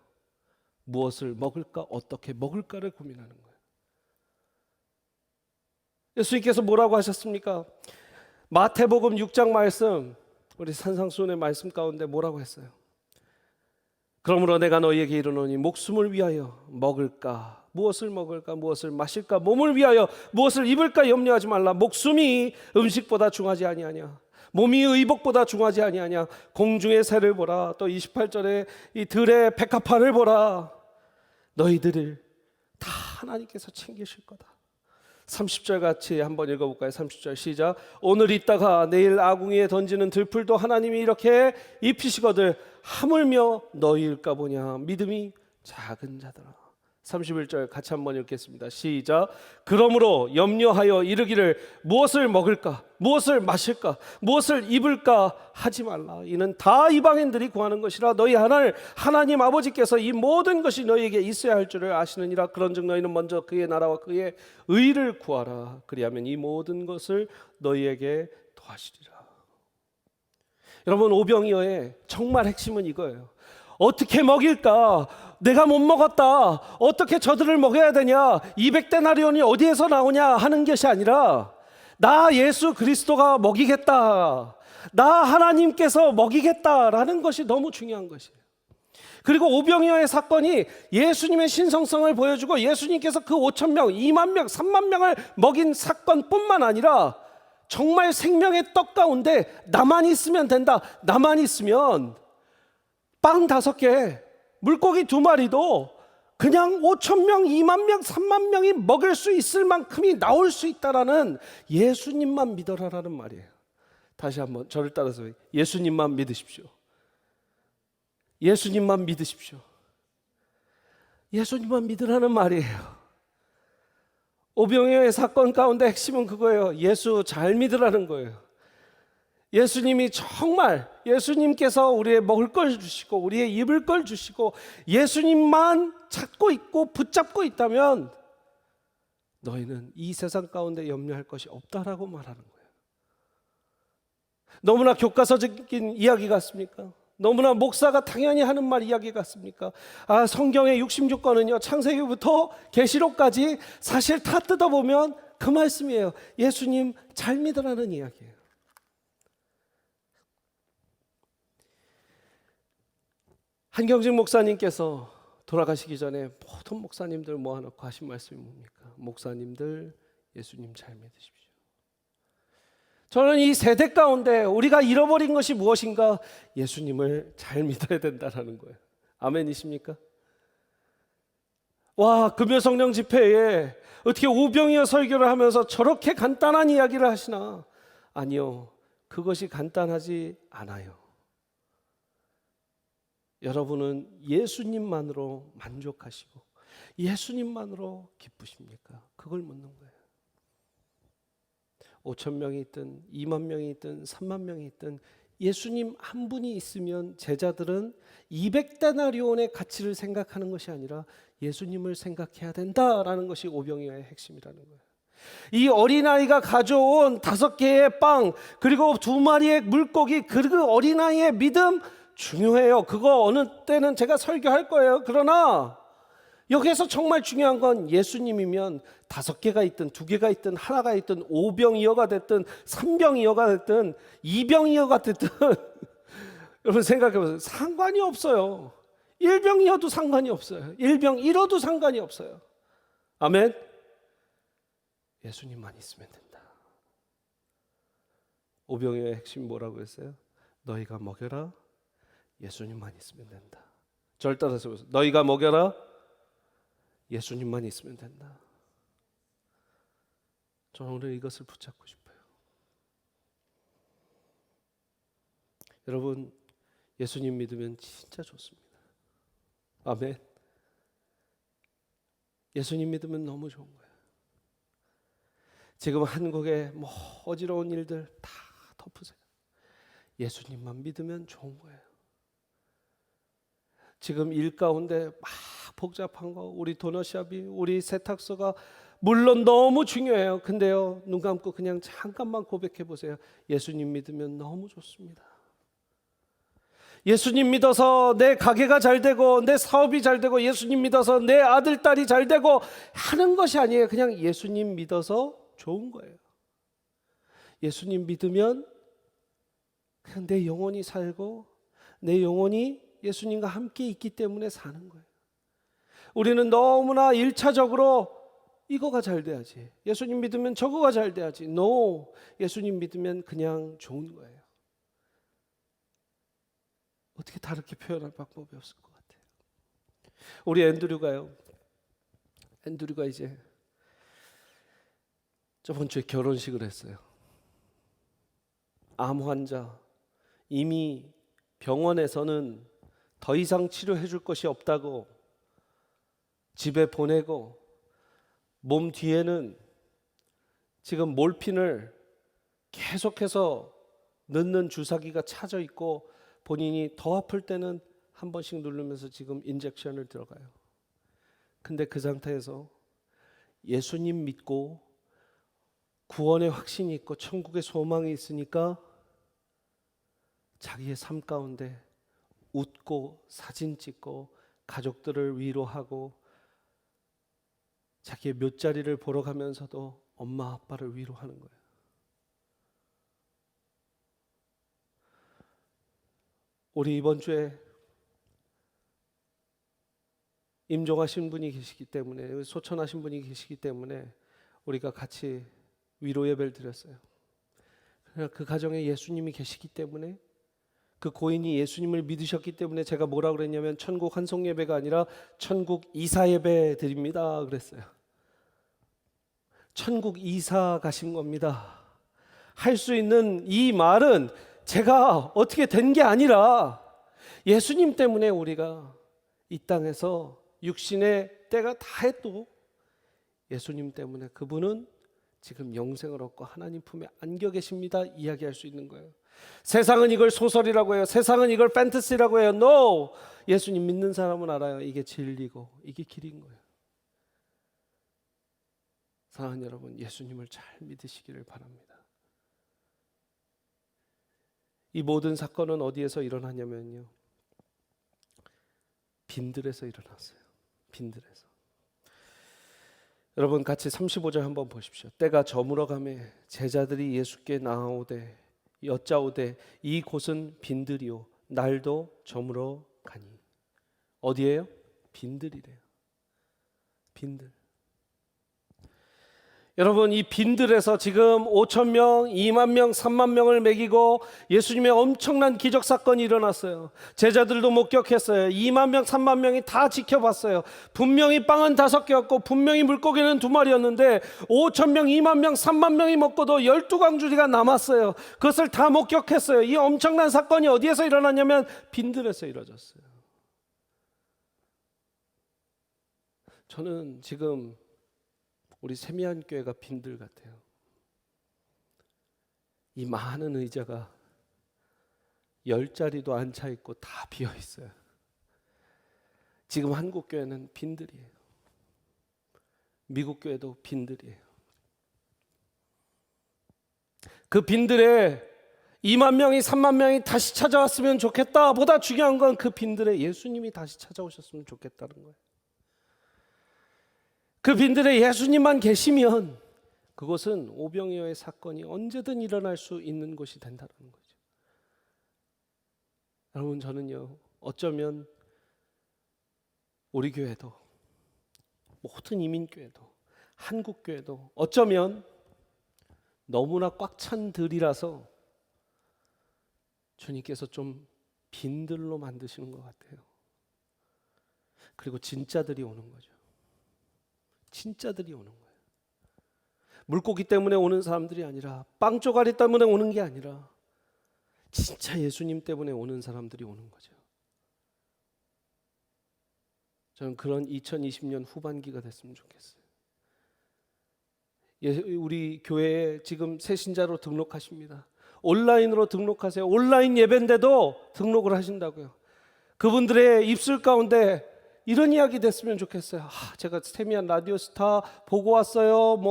무엇을 먹을까? 어떻게 먹을까를 고민하는 거예요. 예수님께서 뭐라고 하셨습니까? 마태복음 6장 말씀, 우리 산상수훈의 말씀 가운데 뭐라고 했어요? 그러므로 내가 너희에게 이르노니 목숨을 위하여 먹을까? 무엇을 먹을까? 무엇을 마실까? 몸을 위하여 무엇을 입을까? 염려하지 말라. 목숨이 음식보다 중하지 아니하냐. 몸이 의복보다 중하지 아니하냐. 공중의 새를 보라. 또 28절에 이 들의 백합화를 보라. 너희들을 다 하나님께서 챙기실 거다. 30절 같이 한번 읽어볼까요? 30절 시작. 오늘 있다가 내일 아궁이에 던지는 들풀도 하나님이 이렇게 입히시거들 하물며 너희일까 보냐. 믿음이 작은 자들아. 31절 같이 한번 읽겠습니다. 시작. 그러므로 염려하여 이르기를 무엇을 먹을까? 무엇을 마실까? 무엇을 입을까? 하지 말라. 이는 다 이방인들이 구하는 것이라. 너희 하나님 아버지께서 이 모든 것이 너희에게 있어야 할 줄을 아시느니라. 그런즉 너희는 먼저 그의 나라와 그의 의를 구하라. 그리하면 이 모든 것을 너희에게 더하시리라. 여러분, 오병이어의 정말 핵심은 이거예요. 어떻게 먹일까? 내가 못 먹었다. 어떻게 저들을 먹여야 되냐? 200데나리온이 어디에서 나오냐 하는 것이 아니라 나 예수 그리스도가 먹이겠다. 나 하나님께서 먹이겠다라는 것이 너무 중요한 것이에요. 그리고 오병이어의 사건이 예수님의 신성성을 보여주고 예수님께서 그 5,000명, 2만 명, 3만 명을 먹인 사건뿐만 아니라 정말 생명의 떡 가운데 나만 있으면 된다. 나만 있으면 빵 5개, 물고기 2마리도 그냥 5천 명, 2만 명, 3만 명이 먹을 수 있을 만큼이 나올 수 있다라는 예수님만 믿어라라는 말이에요. 다시 한번 저를 따라서 예수님만 믿으십시오. 예수님만 믿으십시오. 예수님만 믿으라는 말이에요. 오병이어의 사건 가운데 핵심은 그거예요. 예수 잘 믿으라는 거예요. 예수님이 정말 예수님께서 우리의 먹을 걸 주시고 우리의 입을 걸 주시고 예수님만 찾고 있고 붙잡고 있다면 너희는 이 세상 가운데 염려할 것이 없다라고 말하는 거예요. 너무나 교과서적인 이야기 같습니까? 너무나 목사가 당연히 하는 말 이야기 같습니까? 성경의 66권은요 창세기부터 계시록까지 사실 다 뜯어보면 그 말씀이에요. 예수님 잘 믿으라는 이야기예요. 한경직 목사님께서 돌아가시기 전에 모든 목사님들 모아놓고 하신 말씀이 뭡니까? 목사님들 예수님 잘 믿으십시오. 저는 이 세대 가운데 우리가 잃어버린 것이 무엇인가? 예수님을 잘 믿어야 된다는 거예요. 아멘이십니까? 와, 금요성령 집회에 어떻게 오병이어 설교를 하면서 저렇게 간단한 이야기를 하시나? 아니요, 그것이 간단하지 않아요. 여러분은 예수님만으로 만족하시고 예수님만으로 기쁘십니까? 그걸 묻는 거예요. 5천 명이 있든 2만 명이 있든 3만 명이 있든 예수님 한 분이 있으면 제자들은 200데나리온의 가치를 생각하는 것이 아니라 예수님을 생각해야 된다라는 것이 오병이어의 핵심이라는 거예요. 이 어린아이가 가져온 5개의 빵 그리고 2마리의 물고기 그 어린아이의 믿음 중요해요. 그거 어느 때는 제가 설교할 거예요. 그러나 여기에서 정말 중요한 건 예수님이면 5개가 있든 2개가 있든 하나가 있든 5병이어가 됐든 3병이어가 됐든 2병이어가 됐든 여러분 생각해보세요. 상관이 없어요. 1병이어도 상관이 없어요. 1병 1어도 상관이 없어요. 아멘. 예수님만 있으면 된다. 오병이어의 핵심 뭐라고 했어요? 너희가 먹여라. 예수님만 있으면 된다. 절 따라서 너희가 먹여라. 예수님만 있으면 된다. 저는 오늘 이것을 붙잡고 싶어요. 여러분, 예수님 믿으면 진짜 좋습니다. 아멘. 예수님 믿으면 너무 좋은 거예요. 지금 한국의 어지러운 일들 다 덮으세요. 예수님만 믿으면 좋은 거예요. 지금 일 가운데 막 복잡한 거, 우리 도너샵이, 우리 세탁소가 물론 너무 중요해요. 근데요, 눈 감고 그냥 잠깐만 고백해 보세요. 예수님 믿으면 너무 좋습니다. 예수님 믿어서 내 가게가 잘 되고 내 사업이 잘 되고 예수님 믿어서 내 아들, 딸이 잘 되고 하는 것이 아니에요. 그냥 예수님 믿어서 좋은 거예요. 예수님 믿으면 그냥 내 영혼이 살고 내 영혼이 예수님과 함께 있기 때문에 사는 거예요. 우리는 너무나 1차적으로 이거가 잘 돼야지. 예수님 믿으면 저거가 잘 돼야지. No. 예수님 믿으면 그냥 좋은 거예요. 어떻게 다르게 표현할 방법이 없을 것 같아요. 우리 앤드류가 이제 저번 주에 결혼식을 했어요. 암 환자, 이미 병원에서는 더 이상 치료해 줄 것이 없다고 집에 보내고 몸 뒤에는 지금 몰핀을 계속해서 넣는 주사기가 차져 있고 본인이 더 아플 때는 한 번씩 누르면서 지금 인젝션을 들어가요. 근데 그 상태에서 예수님 믿고 구원의 확신이 있고 천국의 소망이 있으니까 자기의 삶 가운데 웃고 사진 찍고 가족들을 위로하고 자기의 묫자리를 보러 가면서도 엄마 아빠를 위로하는 거예요. 우리 이번 주에 임종하신 분이 계시기 때문에 소천하신 분이 계시기 때문에 우리가 같이 위로 예배를 드렸어요. 그 가정에 예수님이 계시기 때문에 그 고인이 예수님을 믿으셨기 때문에 제가 뭐라 그랬냐면 천국 환송 예배가 아니라 천국 이사 예배 드립니다 그랬어요. 천국 이사 가신 겁니다. 할 수 있는 이 말은 제가 어떻게 된 게 아니라 예수님 때문에 우리가 이 땅에서 육신의 때가 다 해도 예수님 때문에 그분은 지금 영생을 얻고 하나님 품에 안겨 계십니다 이야기할 수 있는 거예요. 세상은 이걸 소설이라고 해요. 세상은 이걸 판타지라고 해요. No! 예수님 믿는 사람은 알아요. 이게 진리고 이게 길인 거예요. 사랑하는 여러분, 예수님을 잘 믿으시기를 바랍니다. 이 모든 사건은 어디에서 일어나냐면요, 빈들에서 일어났어요. 빈들에서. 여러분 같이 35절 한번 보십시오. 때가 저물어 가매 제자들이 예수께 나아오되 여짜오되 이곳은 빈들이요 날도 저물어 가니. 어디예요? 빈들이래요. 빈들. 여러분 이 빈들에서 지금 5천 명, 2만 명, 3만 명을 먹이고 예수님의 엄청난 기적 사건이 일어났어요. 제자들도 목격했어요. 2만 명, 3만 명이 다 지켜봤어요. 분명히 빵은 5개였고 분명히 물고기는 2마리였는데 5천 명, 2만 명, 3만 명이 먹고도 12광주리가 남았어요. 그것을 다 목격했어요. 이 엄청난 사건이 어디에서 일어났냐면 빈들에서 이루어졌어요. 저는 지금 우리 세미한 교회가 빈들 같아요. 이 많은 의자가 10자리도 안 차 있고 다 비어 있어요. 지금 한국 교회는 빈들이에요. 미국 교회도 빈들이에요. 그 빈들에 2만 명이 3만 명이 다시 찾아왔으면 좋겠다 보다 중요한 건 그 빈들에 예수님이 다시 찾아오셨으면 좋겠다는 거예요. 그 빈들에 예수님만 계시면 그것은 오병이어의 사건이 언제든 일어날 수 있는 곳이 된다는 거죠. 여러분 저는요, 어쩌면 우리 교회도 모든 이민교회도 한국교회도 어쩌면 너무나 꽉 찬 들이라서 주님께서 좀 빈들로 만드시는 것 같아요. 그리고 진짜들이 오는 거죠. 진짜들이 오는 거예요. 물고기 때문에 오는 사람들이 아니라 빵 쪼가리 때문에 오는 게 아니라 진짜 예수님 때문에 오는 사람들이 오는 거죠. 저는 그런 2020년 후반기가 됐으면 좋겠어요. 우리 교회에 지금 새신자로 등록하십니다. 온라인으로 등록하세요. 온라인 예배인데도 등록을 하신다고요. 그분들의 입술 가운데 이런 이야기 됐으면 좋겠어요. 제가 세미한 라디오스타 보고 왔어요.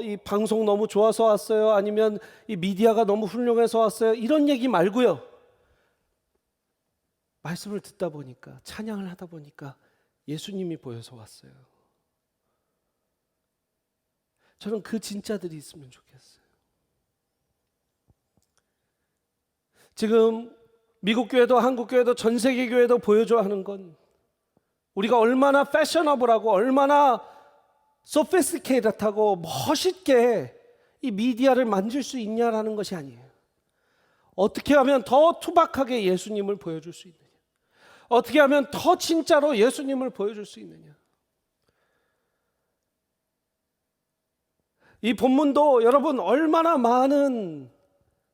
이 방송 너무 좋아서 왔어요. 아니면 이 미디어가 너무 훌륭해서 왔어요. 이런 얘기 말고요. 말씀을 듣다 보니까, 찬양을 하다 보니까 예수님이 보여서 왔어요. 저는 그 진짜들이 있으면 좋겠어요. 지금 미국 교회도 한국 교회도 전 세계 교회도 보여줘야 하는 건 우리가 얼마나 패셔너블하고 얼마나 소피스티케이트하고 멋있게 이 미디어를 만질 수 있냐라는 것이 아니에요. 어떻게 하면 더 투박하게 예수님을 보여줄 수 있느냐, 어떻게 하면 더 진짜로 예수님을 보여줄 수 있느냐. 이 본문도 여러분 얼마나 많은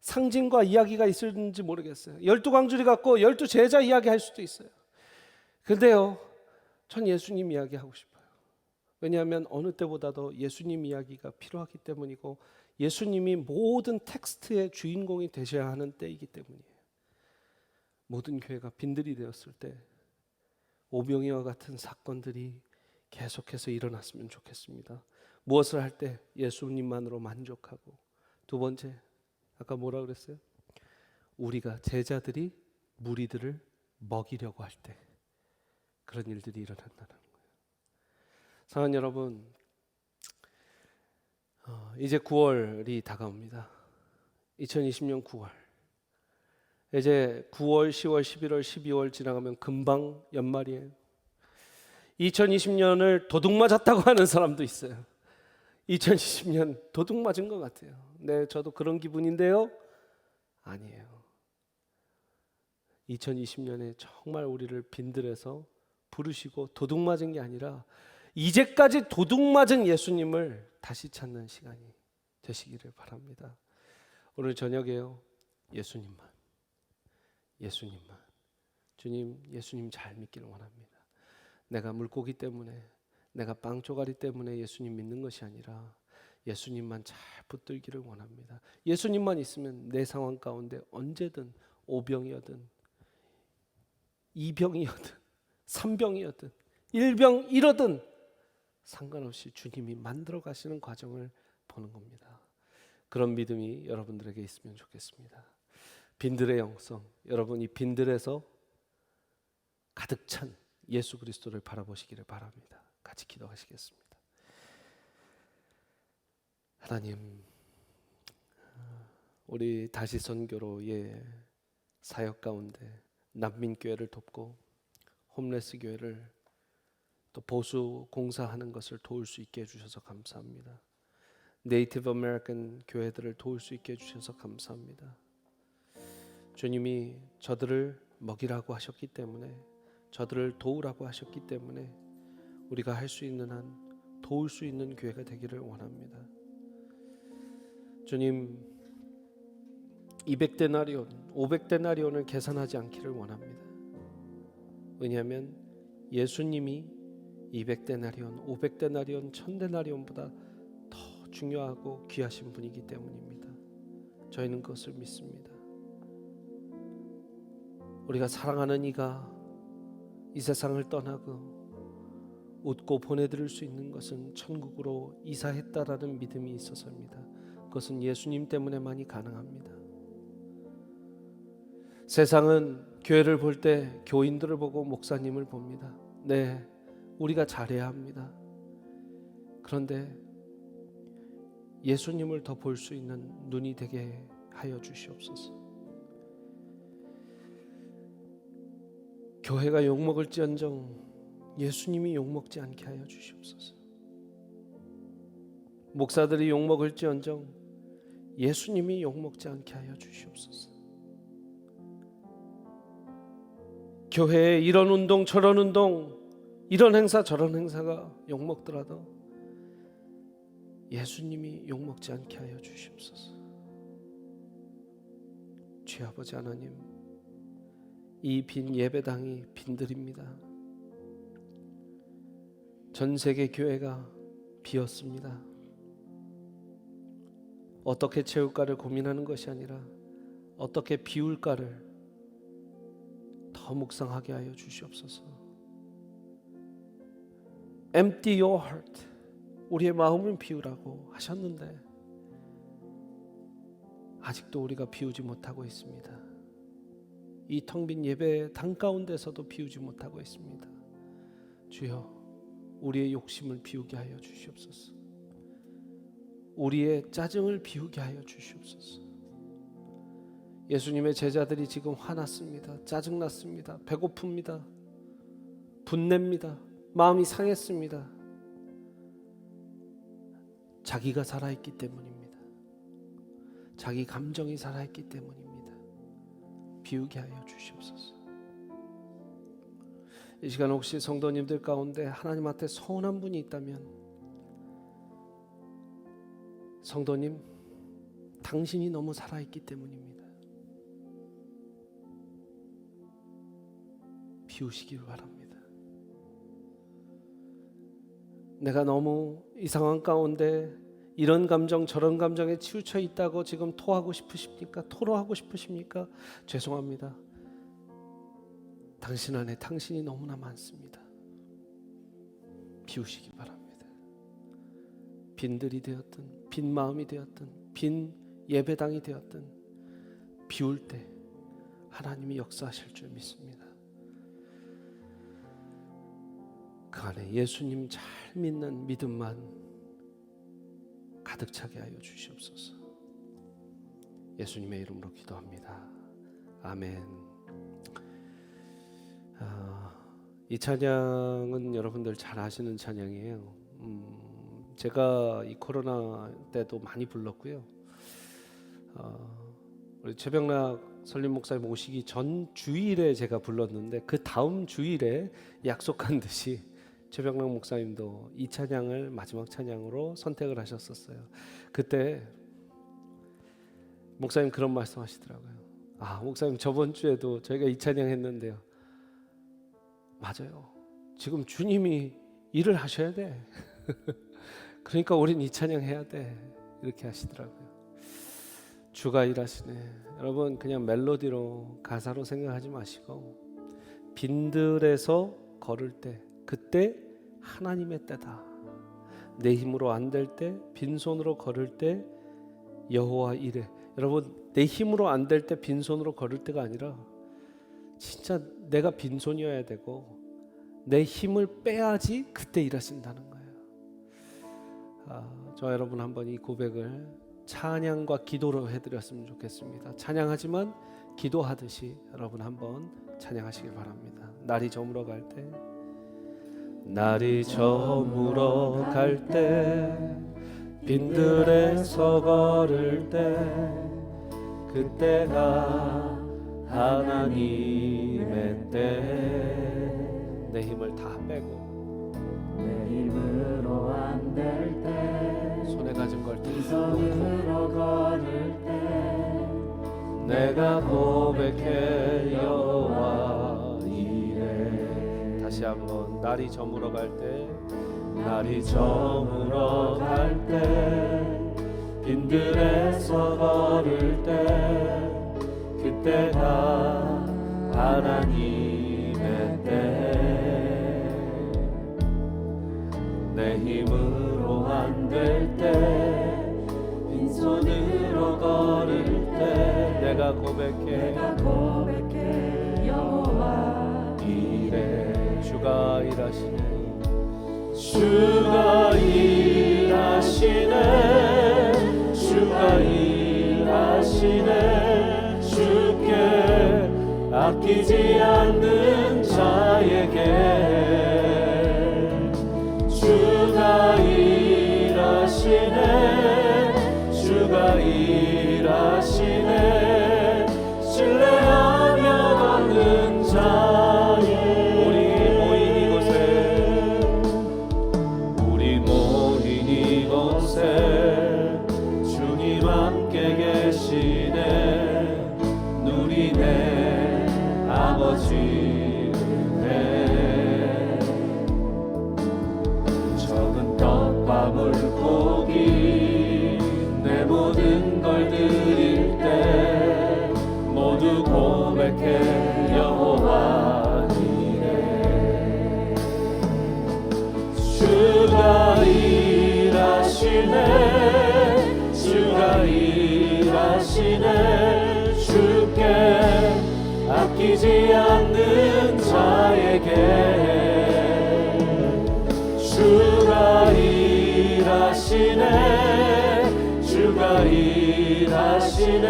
상징과 이야기가 있을지 모르겠어요. 12광주리 갖고 12제자 이야기할 수도 있어요. 근데요, 전 예수님 이야기하고 싶어요. 왜냐하면 어느 때보다도 예수님 이야기가 필요하기 때문이고 예수님이 모든 텍스트의 주인공이 되셔야 하는 때이기 때문이에요. 모든 교회가 빈들이 되었을 때 오병이와 같은 사건들이 계속해서 일어났으면 좋겠습니다. 무엇을 할 때 예수님만으로 만족하고, 두 번째 아까 뭐라 그랬어요? 우리가 제자들이 무리들을 먹이려고 할 때 그런 일들이 일어난다는 거예요. 사랑하는 여러분, 이제 9월이 다가옵니다. 2020년 9월. 이제 9월, 10월, 11월, 12월 지나가면 금방 연말이에요. 2020년을 도둑 맞았다고 하는 사람도 있어요. 2020년 도둑 맞은 것 같아요. 네, 저도 그런 기분인데요. 아니에요. 2020년에 정말 우리를 빈들에서 부르시고 도둑맞은 게 아니라 이제까지 도둑맞은 예수님을 다시 찾는 시간이 되시기를 바랍니다. 오늘 저녁에요, 예수님만 주님, 예수님 잘 믿기를 원합니다. 내가 물고기 때문에, 내가 빵 조가리 때문에 예수님 믿는 것이 아니라 예수님만 잘 붙들기를 원합니다. 예수님만 있으면 내 상황 가운데 언제든 오병이어든 이병이어든 삼병이어든 일병이러든 상관없이 주님이 만들어 가시는 과정을 보는 겁니다. 그런 믿음이 여러분들에게 있으면 좋겠습니다. 빈들의 영성, 여러분 이 빈들에서 가득 찬 예수 그리스도를 바라보시기를 바랍니다. 같이 기도하시겠습니다. 하나님, 우리 다시 선교로의 사역 가운데 난민교회를 돕고 홈레스 교회를 또 보수 공사하는 것을 도울 수 있게 해주셔서 감사합니다. 네이티브 아메리칸 교회들을 도울 수 있게 해주셔서 감사합니다. 주님이 저들을 먹이라고 하셨기 때문에, 저들을 도우라고 하셨기 때문에 우리가 할 수 있는 한 도울 수 있는 교회가 되기를 원합니다. 주님, 200데나리온, 500데나리온을 계산하지 않기를 원합니다. 왜냐하면 예수님이 200데나리온, 500데나리온, 1000데나리온보다 더 중요하고 귀하신 분이기 때문입니다. 저희는 그것을 믿습니다. 우리가 사랑하는 이가 이 세상을 떠나고 웃고 보내드릴 수 있는 것은 천국으로 이사했다라는 믿음이 있어서입니다. 그것은 예수님 때문에만이 가능합니다. 세상은 교회를 볼 때 교인들을 보고 목사님을 봅니다. 네, 우리가 잘해야 합니다. 그런데 예수님을 더 볼 수 있는 눈이 되게 하여 주시옵소서. 교회가 욕먹을지언정 예수님이 욕먹지 않게 하여 주시옵소서. 목사들이 욕먹을지언정 예수님이 욕먹지 않게 하여 주시옵소서. 교회에 이런 운동 저런 운동, 이런 행사 저런 행사가 욕먹더라도 예수님이 욕먹지 않게 하여 주시옵소서. 주의 아버지 하나님, 이 빈 예배당이 빈들입니다. 전 세계 교회가 비었습니다. 어떻게 채울까를 고민하는 것이 아니라 어떻게 비울까를 더 묵상하게 하여 주시옵소서. Empty your heart, 우리의 마음을 비우라고 하셨는데 아직도 우리가 비우지 못하고 있습니다. 이 텅 빈 예배당 가운데서도 비우지 못하고 있습니다. 주여, 우리의 욕심을 비우게 하여 주시옵소서. 우리의 짜증을 비우게 하여 주시옵소서. 예수님의 제자들이 지금 화났습니다. 짜증났습니다. 배고픕니다. 분냅니다. 마음이 상했습니다. 자기가 살아있기 때문입니다. 자기 감정이 살아있기 때문입니다. 비우게 하여 주시옵소서. 이 시간 혹시 성도님들 가운데 하나님한테 서운한 분이 있다면, 성도님, 당신이 너무 살아있기 때문입니다. 비우시길 바랍니다. 내가 너무 이 상황 가운데 이런 감정 저런 감정에 치우쳐 있다고 지금 토하고 싶으십니까? 토로하고 싶으십니까? 죄송합니다. 당신 안에 당신이 너무나 많습니다. 비우시기 바랍니다. 빈들이 되었든 빈 마음이 되었든 빈 예배당이 되었든 비울 때 하나님이 역사하실 줄 믿습니다. 그 안에 예수님 잘 믿는 믿음만 가득 차게 하여 주시옵소서. 예수님의 이름으로 기도합니다. 아멘. 이 찬양은 여러분들 잘 아시는 찬양이에요. 제가 이 코로나 때도 많이 불렀고요. 우리 최병락 설립 목사님 오시기 전 주일에 제가 불렀는데 그 다음 주일에 약속한 듯이 최병락 목사님도 이 찬양을 마지막 찬양으로 선택을 하셨었어요. 그때 목사님 그런 말씀하시더라고요. 목사님 저번 주에도 저희가 이 찬양 했는데요. 맞아요. 지금 주님이 일을 하셔야 돼. 그러니까 우린 이 찬양 해야 돼. 이렇게 하시더라고요. 주가 일하시네. 여러분 그냥 멜로디로 가사로 생각하지 마시고 빈들에서 걸을 때 그때 하나님의 때다. 내 힘으로 안 될 때 빈손으로 걸을 때 여호와 이래. 여러분 내 힘으로 안 될 때 빈손으로 걸을 때가 아니라 진짜 내가 빈손이어야 되고 내 힘을 빼야지 그때 일하신다는 거예요. 저 여러분 한번 이 고백을 찬양과 기도로 해드렸으면 좋겠습니다. 찬양하지만 기도하듯이 여러분 한번 찬양하시길 바랍니다. 날이 저물어 갈 때, 날이 저물어 갈 때, 빈들에서 걸을 때, 그때가 하나님의 때. 내 힘을 다 빼고 내 힘으로 안 될 때, 손에 가진 걸 다 손으로 걸을 때, 내가 고백해 여호와 이래. 다시 한번 날이 저물어 갈 때, 날이 저물어 갈 때, 빈들에서 걸을 때, 그때가 하나님의 때. 내 힘으로 안 될 때, 빈손으로 걸을 때, 내가 고백해 여호와 이래. 주가 일하시네. 주가 일하시네. 주가 일하시네. 주께 아끼지 않는 자에게 주가 일하시네. 주가 일하시네. 신뢰하며 걷는 자에. 우리 모인 이곳에 주님 함께 계시네. 누리네 아버지 은혜. 적은 떡과 물고기 내 모든 걸 드릴 때 모두 고백해 여호와 이래. 주가 일하시네. 주가 일하시네. 주께 아끼지 않는 자에게 주가 일하시네. 주가 일하시네.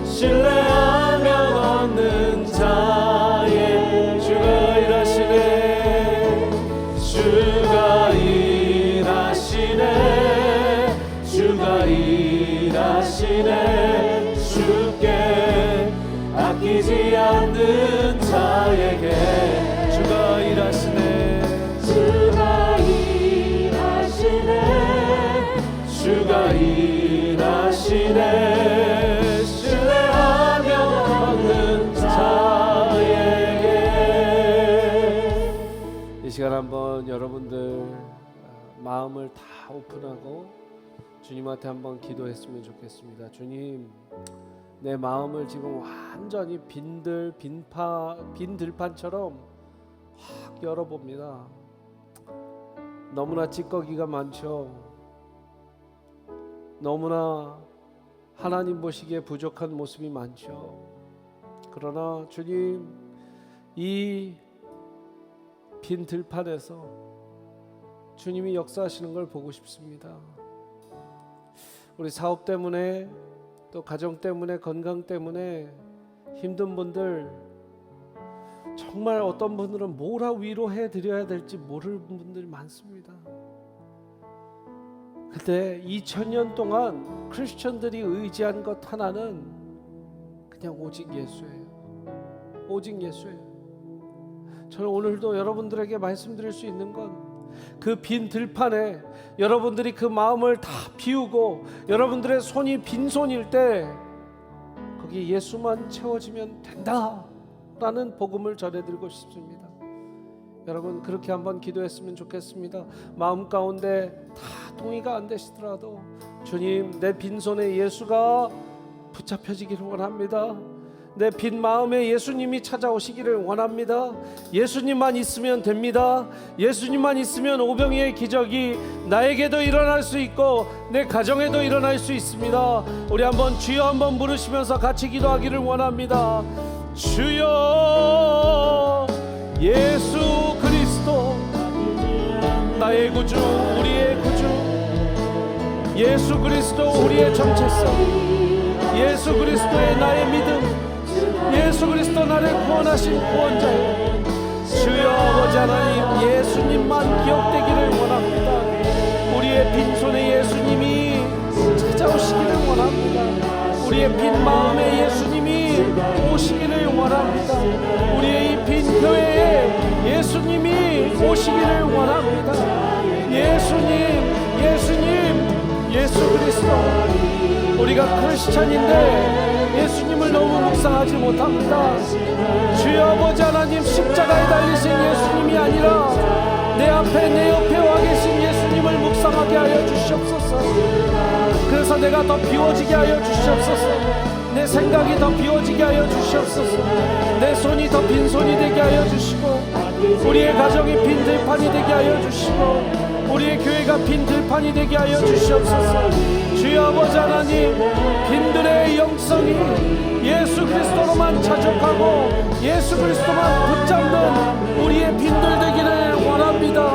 신뢰하며 걷는 자에 주가 일하시네. 주가 일하시네. 주가 일하시네. 주께 아끼지 않는 자에게 주가 일하시네. 주가 일하시네. 주가 일하시네. 신뢰하며 걷는 자에게. 이 시간 한번 여러분들 마음을 다 오픈하고 주님한테 한번 기도했으면 좋겠습니다. 주님, 내 마음을 지금 완전히 빈 들판처럼 확 열어봅니다. 너무나 찌꺼기가 많죠. 너무나 하나님 보시기에 부족한 모습이 많죠. 그러나 주님, 이 빈 들판에서 주님이 역사하시는 걸 보고 싶습니다. 우리 사업 때문에 또 가정 때문에 건강 때문에 힘든 분들, 정말 어떤 분들은 뭐라 위로해 드려야 될지 모르는 분들이 많습니다. 근데 2000년 동안 크리스천들이 의지한 것 하나는 그냥 오직 예수예요. 오직 예수예요. 저는 오늘도 여러분들에게 말씀드릴 수 있는 건 그 빈 들판에 여러분들이 그 마음을 다 비우고 여러분들의 손이 빈손일 때 거기 예수만 채워지면 된다라는 복음을 전해드리고 싶습니다. 여러분 그렇게 한번 기도했으면 좋겠습니다. 마음 가운데 다 동의가 안 되시더라도 주님, 내 빈손에 예수가 붙잡혀지기를 원합니다. 내 빈 마음에 예수님이 찾아오시기를 원합니다. 예수님만 있으면 됩니다. 예수님만 있으면 오병이의 기적이 나에게도 일어날 수 있고 내 가정에도 일어날 수 있습니다. 우리 한번 주여 한번 부르시면서 같이 기도하기를 원합니다. 주여 예수 그리스도 나의 구주, 우리의 구주, 예수 그리스도 우리의 정체성, 예수 그리스도의 나의 믿음, 예수 그리스도 나를 구원하신 구원자요. 주여 아버지 하나님, 예수님만 기억되기를 원합니다. 우리의 빈손에 예수님이 찾아오시기를 원합니다. 우리의 빈 마음에 예수님이 오시기를 원합니다. 우리의 이 빈 교회에 예수님이 오시기를 원합니다. 예수님, 예수 그리스도. 우리가 크리스찬인데 예수님을 너무 묵상하지 못합니다. 주여 아버지 하나님, 십자가에 달리신 예수님이 아니라 내 앞에 내 옆에 와 계신 예수님을 묵상하게 하여 주시옵소서. 그래서 내가 더 비워지게 하여 주시옵소서. 내 생각이 더 비워지게 하여 주시옵소서. 내 손이 더 빈손이 되게 하여 주시고 우리의 가정이 빈 들판이 되게 하여 주시고 우리의 교회가 빈 들판이 되게 하여 주시옵소서. 주여 아버지 하나님, 빈들의 영성이 예수 그리스도로만 자족하고 예수 그리스도만 붙잡는 우리의 빈들 되기를 원합니다.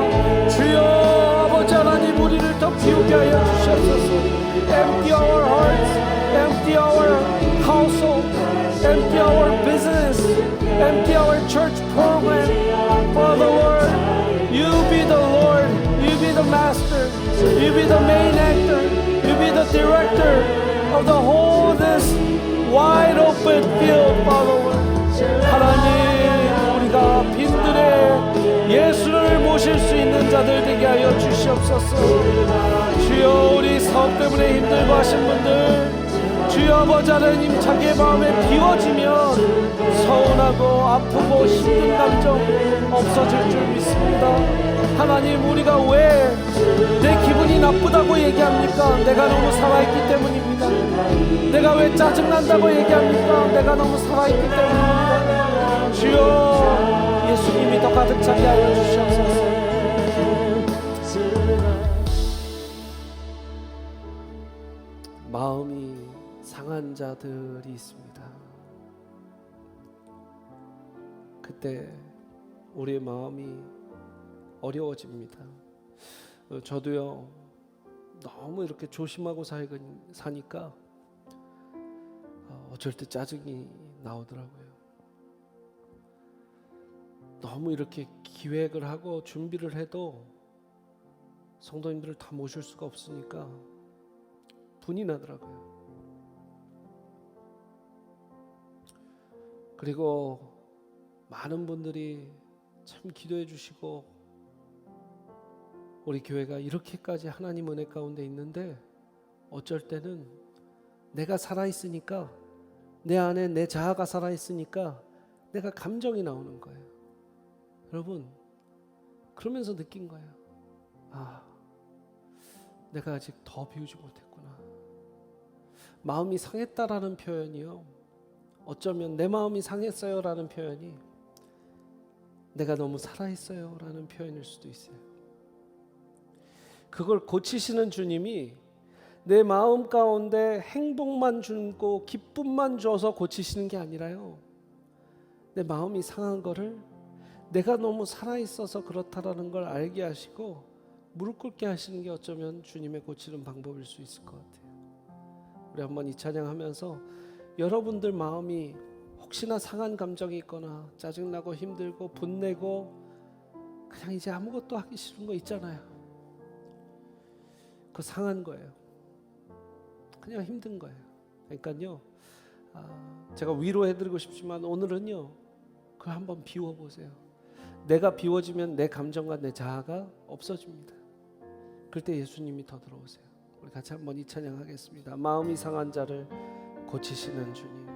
주여 아버지 하나님, 우리를 더 비우게 하여 주시옵소서. Empty our hearts, empty our household, empty our business, empty our church program. Father Lord, you be the Lord, you be the master, you be the main actor, you be the director of the whole this wide open field, Father Lord. 하나님, 우리가 빈들에 예수를 모실 수 있는 자들 되게 하여 주시옵소서. 주여, 우리 사업 때문에 힘들고 하신 분들, 주여 아버지 하나님, 자기의 마음에 비워지면 서운하고 아프고 힘든 감정 없어질 줄 믿습니다. 하나님, 우리가 왜 내 기분이 나쁘다고 얘기합니까? 내가 너무 살아있기 때문입니다. 내가 왜 짜증난다고 얘기합니까? 내가 너무 살아있기 때문입니다. 주여, 예수님이 더 가득 차게 하여 주시옵소서. 마음이 상한 자들이 있습니다. 그때 우리의 마음이 어려워집니다. 저도요, 너무 이렇게 조심하고 사니까 어쩔 때 짜증이 나오더라고요. 너무 이렇게 기획을 하고 준비를 해도 성도님들을 다 모실 수가 없으니까 분이 나더라고요. 그리고 많은 분들이 참 기도해 주시고 우리 교회가 이렇게까지 하나님 은혜 가운데 있는데 어쩔 때는 내가 살아있으니까, 내 안에 내 자아가 살아있으니까 내가 감정이 나오는 거예요. 여러분, 그러면서 느낀 거예요. 아, 내가 아직 더 비우지 못했구나. 마음이 상했다라는 표현이요, 어쩌면 내 마음이 상했어요 라는 표현이 내가 너무 살아있어요 라는 표현일 수도 있어요. 그걸 고치시는 주님이 내 마음 가운데 행복만 주고 기쁨만 줘서 고치시는 게 아니라요, 내 마음이 상한 거를 내가 너무 살아있어서 그렇다라는 걸 알게 하시고 무릎 꿇게 하시는 게 어쩌면 주님의 고치는 방법일 수 있을 것 같아요. 우리 한번 이 찬양하면서 여러분들 마음이 혹시나 상한 감정이 있거나 짜증나고 힘들고 분내고 그냥 이제 아무것도 하기 싫은 거 있잖아요. 그 상한 거예요. 그냥 힘든 거예요. 그러니까요, 제가 위로해드리고 싶지만 오늘은요, 그걸 한번 비워보세요. 내가 비워지면 내 감정과 내 자아가 없어집니다. 그때 예수님이 더 들어오세요. 우리 같이 한번 이 찬양하겠습니다. 마음이 상한 자를 고치시는 주님.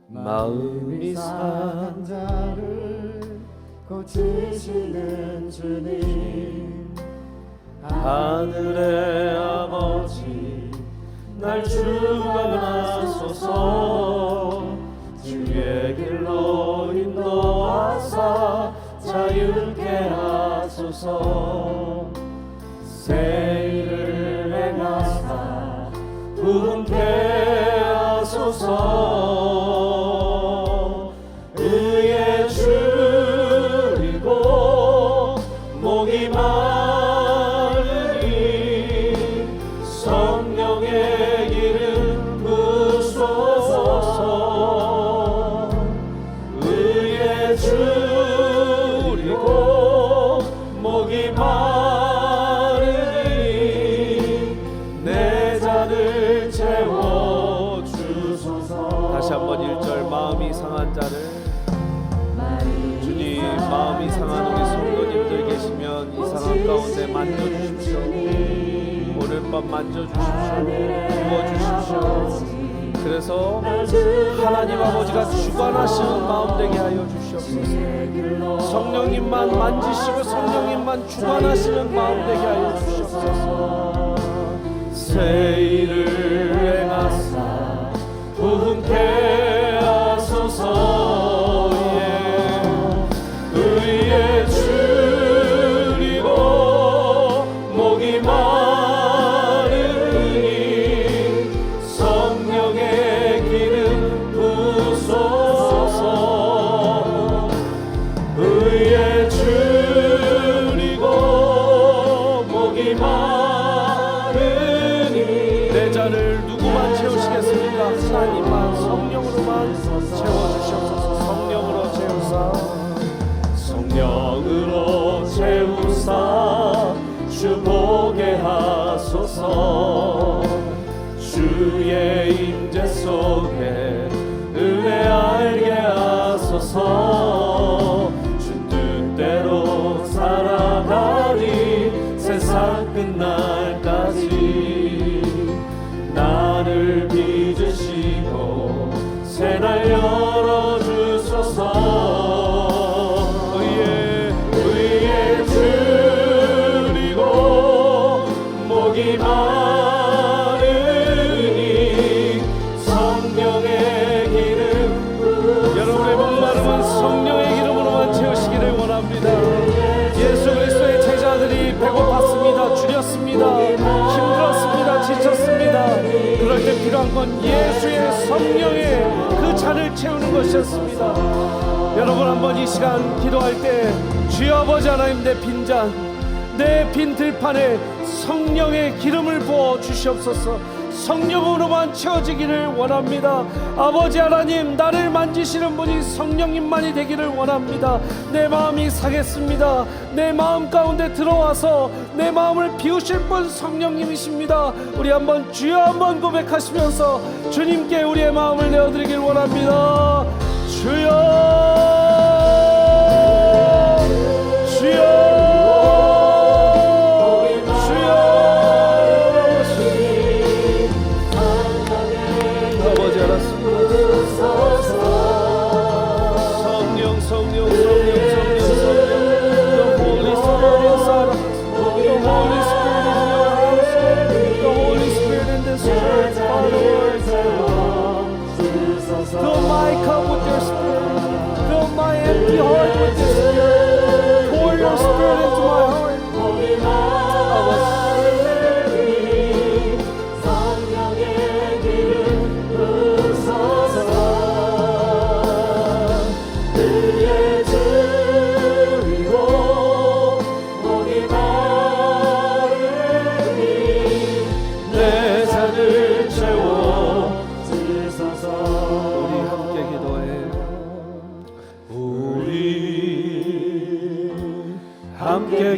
마음이 상한 자를 고치시는 주님, 하늘의 아버지 날 주관하소서. 주의 길로 인도하사 자유케 하소서. 새 일을 행하사 부흥케 하소서. 의에 줄이고 목이 마르니 성령의 기름 부소서. 의에 줄이고 목이 마르니 내 잔을 채워 주소서. 다시 한번 1절. 마음이 상한 자를, 주님, 마음이 상한 우리 성도님들 계시면 이 상한 가운데 만져주십시오. 오늘 밤 만져주십시오. 부어주십시오. 그래서 하나님 아버지가 주관하시는 마음 되게 하여 주시옵소서. 성령님만 만지시고 성령님만 주관하시는 마음 되게 하여 주시옵소서. 새 일을 행하사 부흥케 하소서. 의에 줄이고 목이 마르니 성령의 기름 부소서. 의에 줄이고 목이 마르니 내 잔을 누구만 채우시겠습니까? 하나님만, 성령으로만 채워주시옵소서. 성령으로 채우사, 성령으로 채우사 주 보게 하소서. 주의 임재 속에 은혜 알게 하소서. 주 뜻대로 살아가리 세상 끝날까지. 나를 빚으시고 새날 열어주소서. 의에 줄이고 목이 마르니 성령의 기름. 여러분의 목마름은 성령의 기름으로만 채우시기를 원합니다. 예수 그리스도의 제자들이 배고팠습니다. 줄였습니다. 힘들었습니다. 지쳤습니다. 그럴 때 필요한 건 예수의 성령의 그 잔을 채우는 것이었습니다. 여러분 한번 이 시간 기도할 때 주여 아버지 하나님, 내 빈잔, 내 빈 들판에 성령의 기름을 부어 주시옵소서. 성령으로만 채워지기를 원합니다. 아버지 하나님, 나를 만지시는 분이 성령님만이 되기를 원합니다. 내 마음이 상했습니다. 내 마음 가운데 들어와서 내 마음을 비우실 분 성령님이십니다. 우리 한번 주여 한번 고백하시면서 주님께 우리의 마음을 내어드리길 원합니다. 주여, 주여, Fill my cup with your spirit.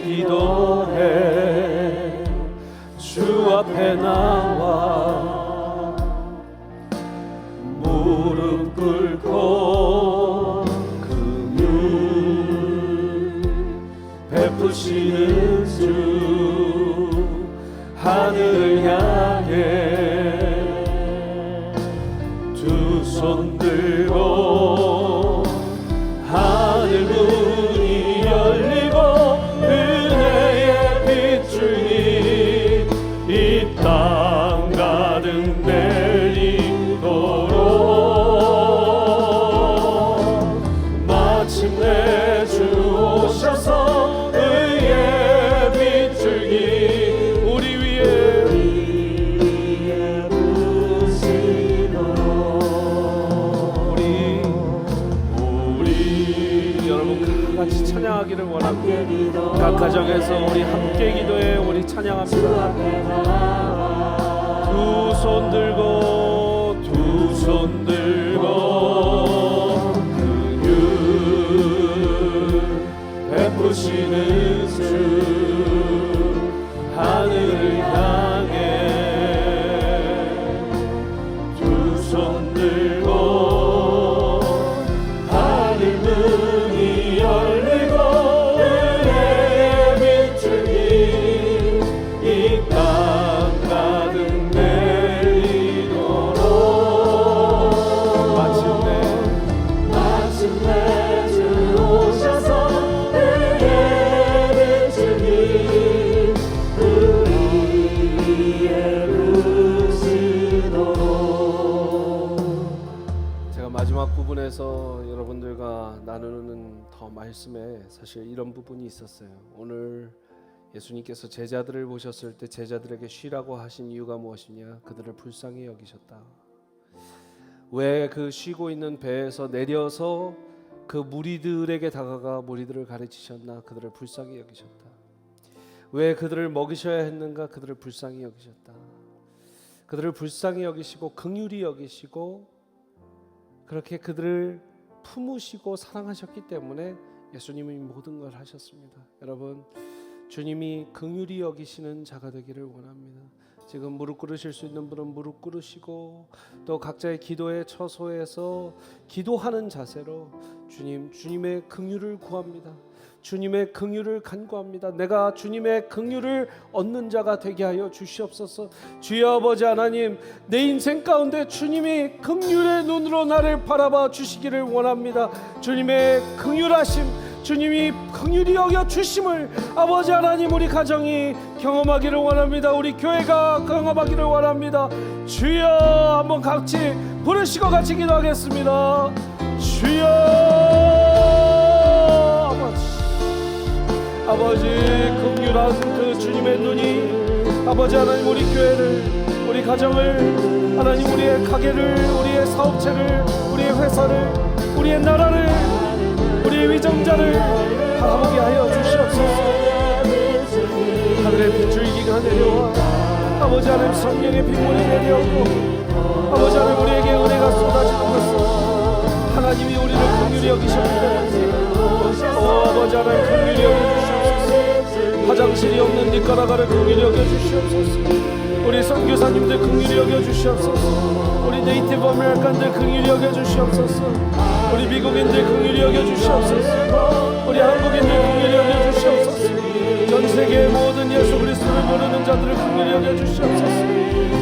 기도해 주 앞에 나와 무릎 꿇고 긍휼 베푸시는 주 하늘을 향해 두 손 들고 하늘 문이 열리고 은혜의 빗줄기 이 땅 가득 내리도록 마침내 주 오셔서 의의 빗줄기 우리 위에 부시도록 우리 여러분 같이 찬양하기를 원합니다. 각 가정에서 우리 함께 기도해 우리 찬양합니다. 두 손 들고 두 손 들고 긍휼 베푸시는 주 하늘을 향해 두 손 들고 하늘 문이 열리고 은혜의 빗줄기 이 땅 가득 내리도록 마침내 주 오셔서 의의 빗줄기 우리의 부시도록. 제가 마지막 부분에서 여러분들과 나누는 더 말씀에 사실 이런 부분이 있었어요. 오늘 예수님께서 제자들을 보셨을 때 제자들에게 쉬라고 하신 이유가 무엇이냐? 그들을 불쌍히 여기셨다. 왜 그 쉬고 있는 배에서 내려서 그 무리들에게 다가가 무리들을 가르치셨나? 그들을 불쌍히 여기셨다. 왜 그들을 먹이셔야 했는가? 그들을 불쌍히 여기셨다. 그들을 불쌍히 여기시고 긍휼히 여기시고 그렇게 그들을 품으시고 사랑하셨기 때문에 예수님이 모든 걸 하셨습니다. 여러분, 주님이 긍휼히 여기시는 자가 되기를 원합니다. 지금 무릎 꿇으실 수 있는 분은 무릎 꿇으시고 또 각자의 기도의 처소에서 기도하는 자세로 주님의 긍휼을 구합니다. 주님의 긍휼을 간구합니다. 내가 주님의 긍휼을 얻는 자가 되게 하여 주시옵소서. 주여 아버지 하나님, 내 인생 가운데 주님이 긍휼의 눈으로 나를 바라봐 주시기를 원합니다. 주님의 긍휼하심, 주님이 긍휼히 여겨 주심을 아버지 하나님 우리 가정이 경험하기를 원합니다. 우리 교회가 경험하기를 원합니다. 주여, 한번 같이 부르시고 같이 기도하겠습니다. 주여 아버지 긍휼한 그 주님의 눈이 아버지 하나님 우리 교회를, 우리 가정을, 하나님 우리의 가게를, 우리의 사업체를, 우리의 회사를, 우리의 나라를, 우리의 위정자를 바라보게 하여 주시옵소서. 하늘의 빗줄기가 내려와 아버지 하나님 성령의 빗물이 내려오고 아버지 하나님 우리에게 은혜가 쏟아지는 것을 하나님이 우리를 긍휼히 여기십니다. 아버지 하나님 긍휼히 여겨주시옵소서. 화장실이 없는 니까라가를 긍휼히 여겨주시옵소서. 우리 선교사님들 긍휼히 여겨주시옵소서. 우리 네이티브 아메리칸들 긍휼히 여겨주시옵소서. 우리 미국인들 긍휼히 여겨주시옵소서. 우리 한국인들 긍휼히 여겨주시옵소서. 전 세계의 모든 예수 그리스도를 모르는 자들을 긍휼히 여겨주시옵소서.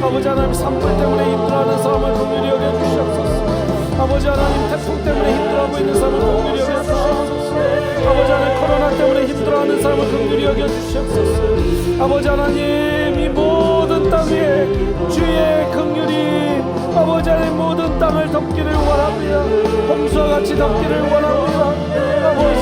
아버지 하나님 산불 때문에 힘들어하는 사람을 긍휼히 여겨주시옵소서. 아버지 하나님 태풍 때문에 힘들어하고 있는 사람을 긍휼히 여겨주시옵소서. 아버지 하나님 코로나 때문에 힘들어하는 사람을 긍휼히 여겨주시옵소서. 아버지 하나님 이 모든 땅 위에 주의 긍휼이 아버지 하나님 모든 땅을 덮기를 원합니다. 홍수와 같이 덮기를 원합니다. 아버지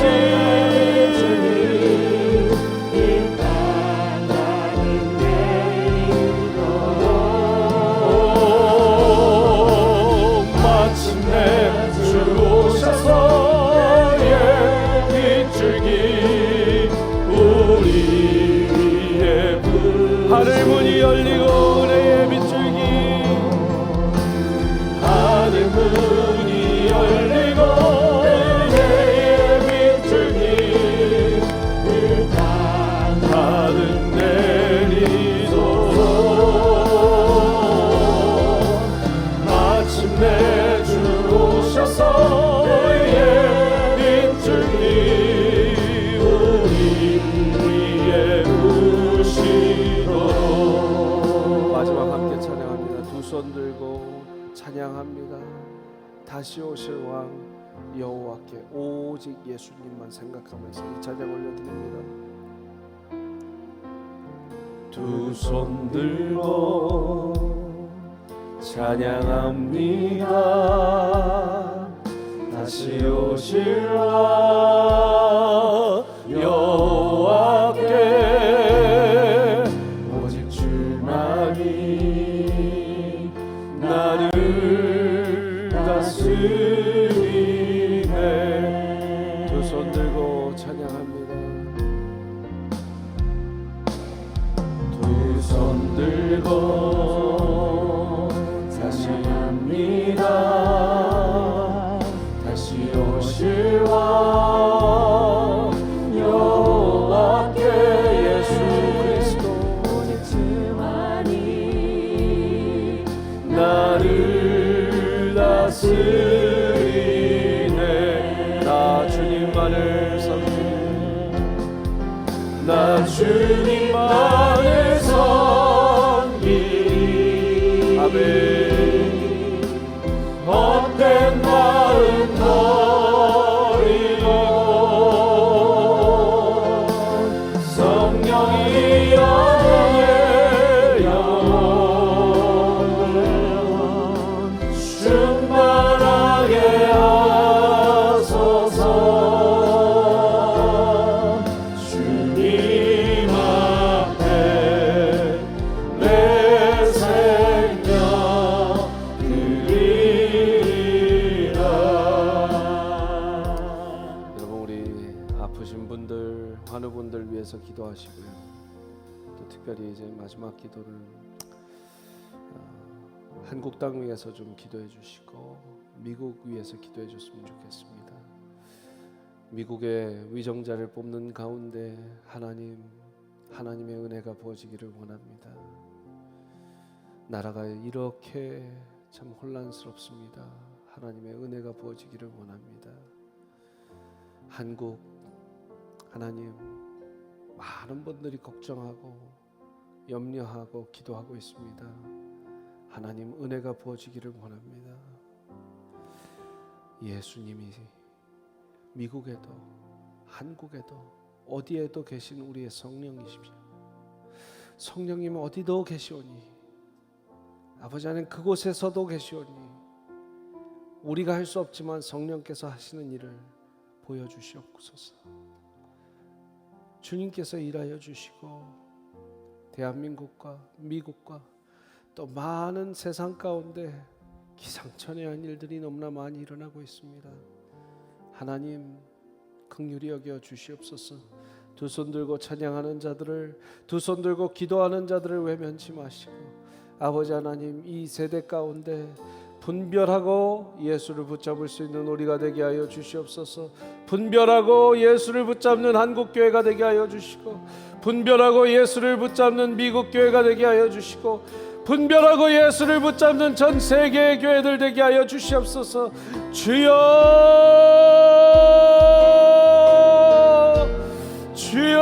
하늘 문이 열리고 은혜의 빗줄기 하늘 문이 열리고 은혜의 빗줄기 함께 찬양합니다. 두 손 들고 찬양합니다. 다시 오실 왕 여호와께 오직 예수님만 생각하면서 이 찬양 올려드립니다. 두 손 들고 찬양합니다. 다시 오실 왕 여호와께 오직 주만이 나를 다스리네. 두 손 들고 찬양합니다. 두 손 들고 찬양합니다. 다시 오실 왕 여호와께 예수 그리스도 오직 주만이 나를 다스리네. 나 주님만을 섬기네. 나 주님만을 섬기리. 아멘. 헛된 마음 버리고 성령이 영의 영혼 충만하게 하소서. 주님 앞에 내 생명 드리리라. 여러분, 우리 아프신 분들, 환우분들 위해서 기도하시고요. 또 특별히 이제 마지막 기도를 한국 땅 위해서 좀 기도해 주시고 미국 위해서 기도해 줬으면 좋겠습니다. 미국의 위정자를 뽑는 가운데 하나님의 은혜가 부어지기를 원합니다. 나라가 이렇게 참 혼란스럽습니다. 하나님의 은혜가 부어지기를 원합니다. 한국, 하나님, 많은 분들이 걱정하고 염려하고 기도하고 있습니다. 하나님 은혜가 부어지기를 원합니다. 예수님이 미국에도 한국에도 어디에도 계신 우리의 성령이십시오. 성령님 어디도 계시오니 아버지 하나님 그곳에서도 계시오니 우리가 할 수 없지만 성령께서 하시는 일을 보여주시옵소서. 주님께서 일하여 주시고 대한민국과 미국과 또 많은 세상 가운데 기상천외한 일들이 너무나 많이 일어나고 있습니다. 하나님 긍휼히 여겨 주시옵소서. 두 손 들고 찬양하는 자들을, 두 손 들고 기도하는 자들을 외면치 마시고 아버지 하나님 이 세대 가운데 분별하고 예수를 붙잡을 수 있는 우리가 되게 하여 주시옵소서. 분별하고 예수를 붙잡는 한국교회가 되게 하여 주시고 분별하고 예수를 붙잡는 미국교회가 되게 하여 주시고 분별하고 예수를 붙잡는 전 세계의 교회들 되게 하여 주시옵소서. 주여 주여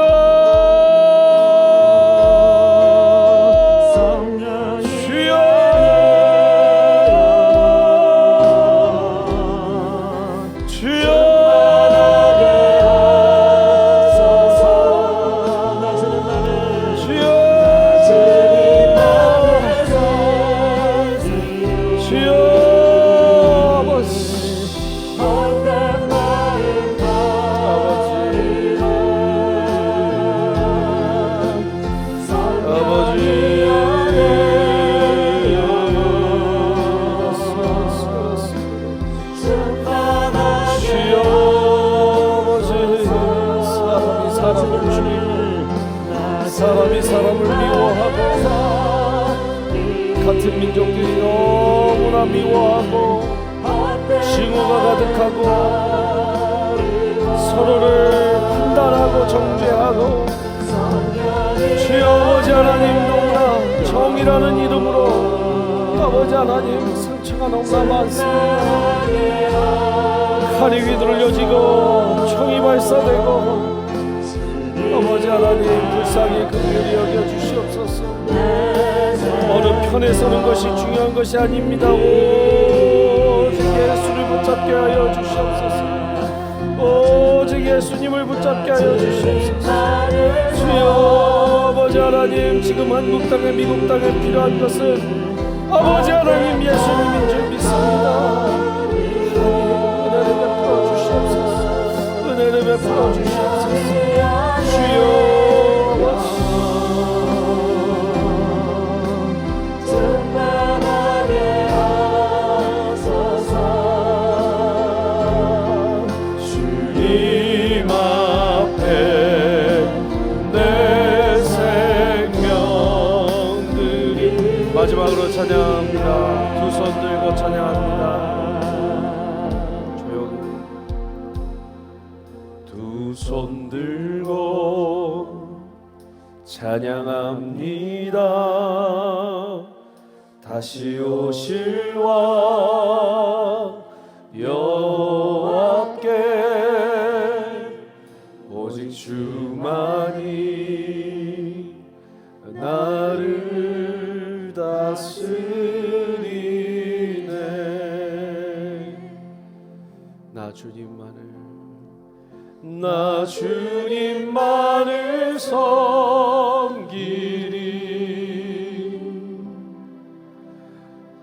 사람이 사람을 미워하고 같은 민족들이 너무나 미워하고 징후가 가득하고 서로를 판단하고 정죄하고 주여 아버지 하나님 너무나 정의라는 이름으로 아버지 하나님 상처가 너무나 많습니다. 칼이 휘두르려지고 총이 발사되고 아버지 하나님 불쌍히 긍휼히 여겨 주시옵소서. 어느 편에 서는 것이 중요한 것이 아닙니다. 오직 예수를 붙잡게 하여 주시옵소서. 오직 예수님을 붙잡게 하여 주시옵소서. 주여 아버지 하나님, 지금 한국 땅에 미국 땅에 필요한 것은 아버지 하나님 예수님인 줄 믿습니다. 은혜를 베풀어 주시옵소서. 은혜를 베풀어 주시옵소서. 주여 마지막으로 찬양합니다. 두 손 들고 찬양합니다. 조용히 두 손 들고 찬양합니다. 다시 오실 왕 여호와께 오직 주만이 나를 다스리네. 나 주님만을 섬기리.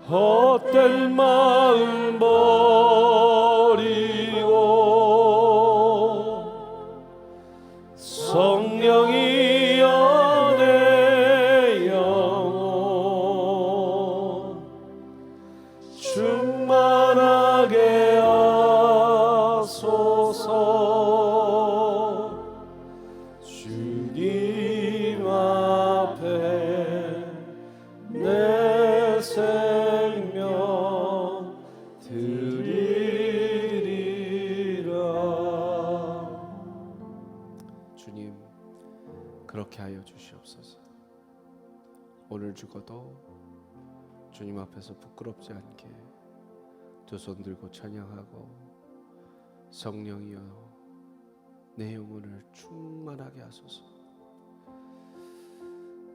헛된 마음 버리고 성령이 내 영혼 충만하게 하소서. 주님 앞에 내 생명 드리리라. 주님, 그렇게 하여 주시옵소서. 오늘 죽어도 주님 앞에서 부끄럽지 않게 두 손 들고 찬양하고 성령이여 내 영혼을 충만하게 하소서.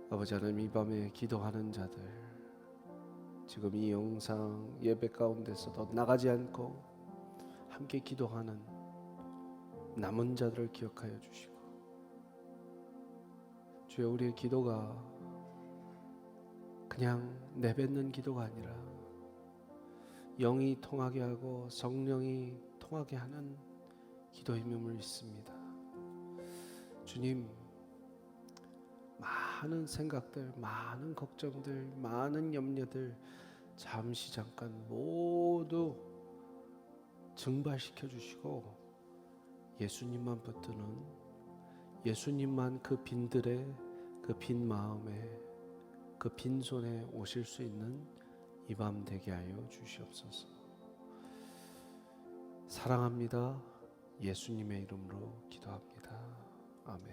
아버지 하나님, 이 밤에 기도하는 자들, 지금 이 영상 예배 가운데서도 나가지 않고 함께 기도하는 남은 자들을 기억하여 주시고, 주여 우리의 기도가 그냥 내뱉는 기도가 아니라 영이 통하게 하고 성령이 통하게 하는 기도임을 믿습니다. 주님, 많은 생각들, 많은 걱정들, 많은 염려들 잠시 잠깐 모두 증발시켜 주시고 예수님만 붙드는, 예수님만 그 빈들에, 그 빈 마음에, 그 빈손에 오실 수 있는 이 밤 되게 하여 주시옵소서. 사랑합니다. 예수님의 이름으로 기도합니다. 아멘.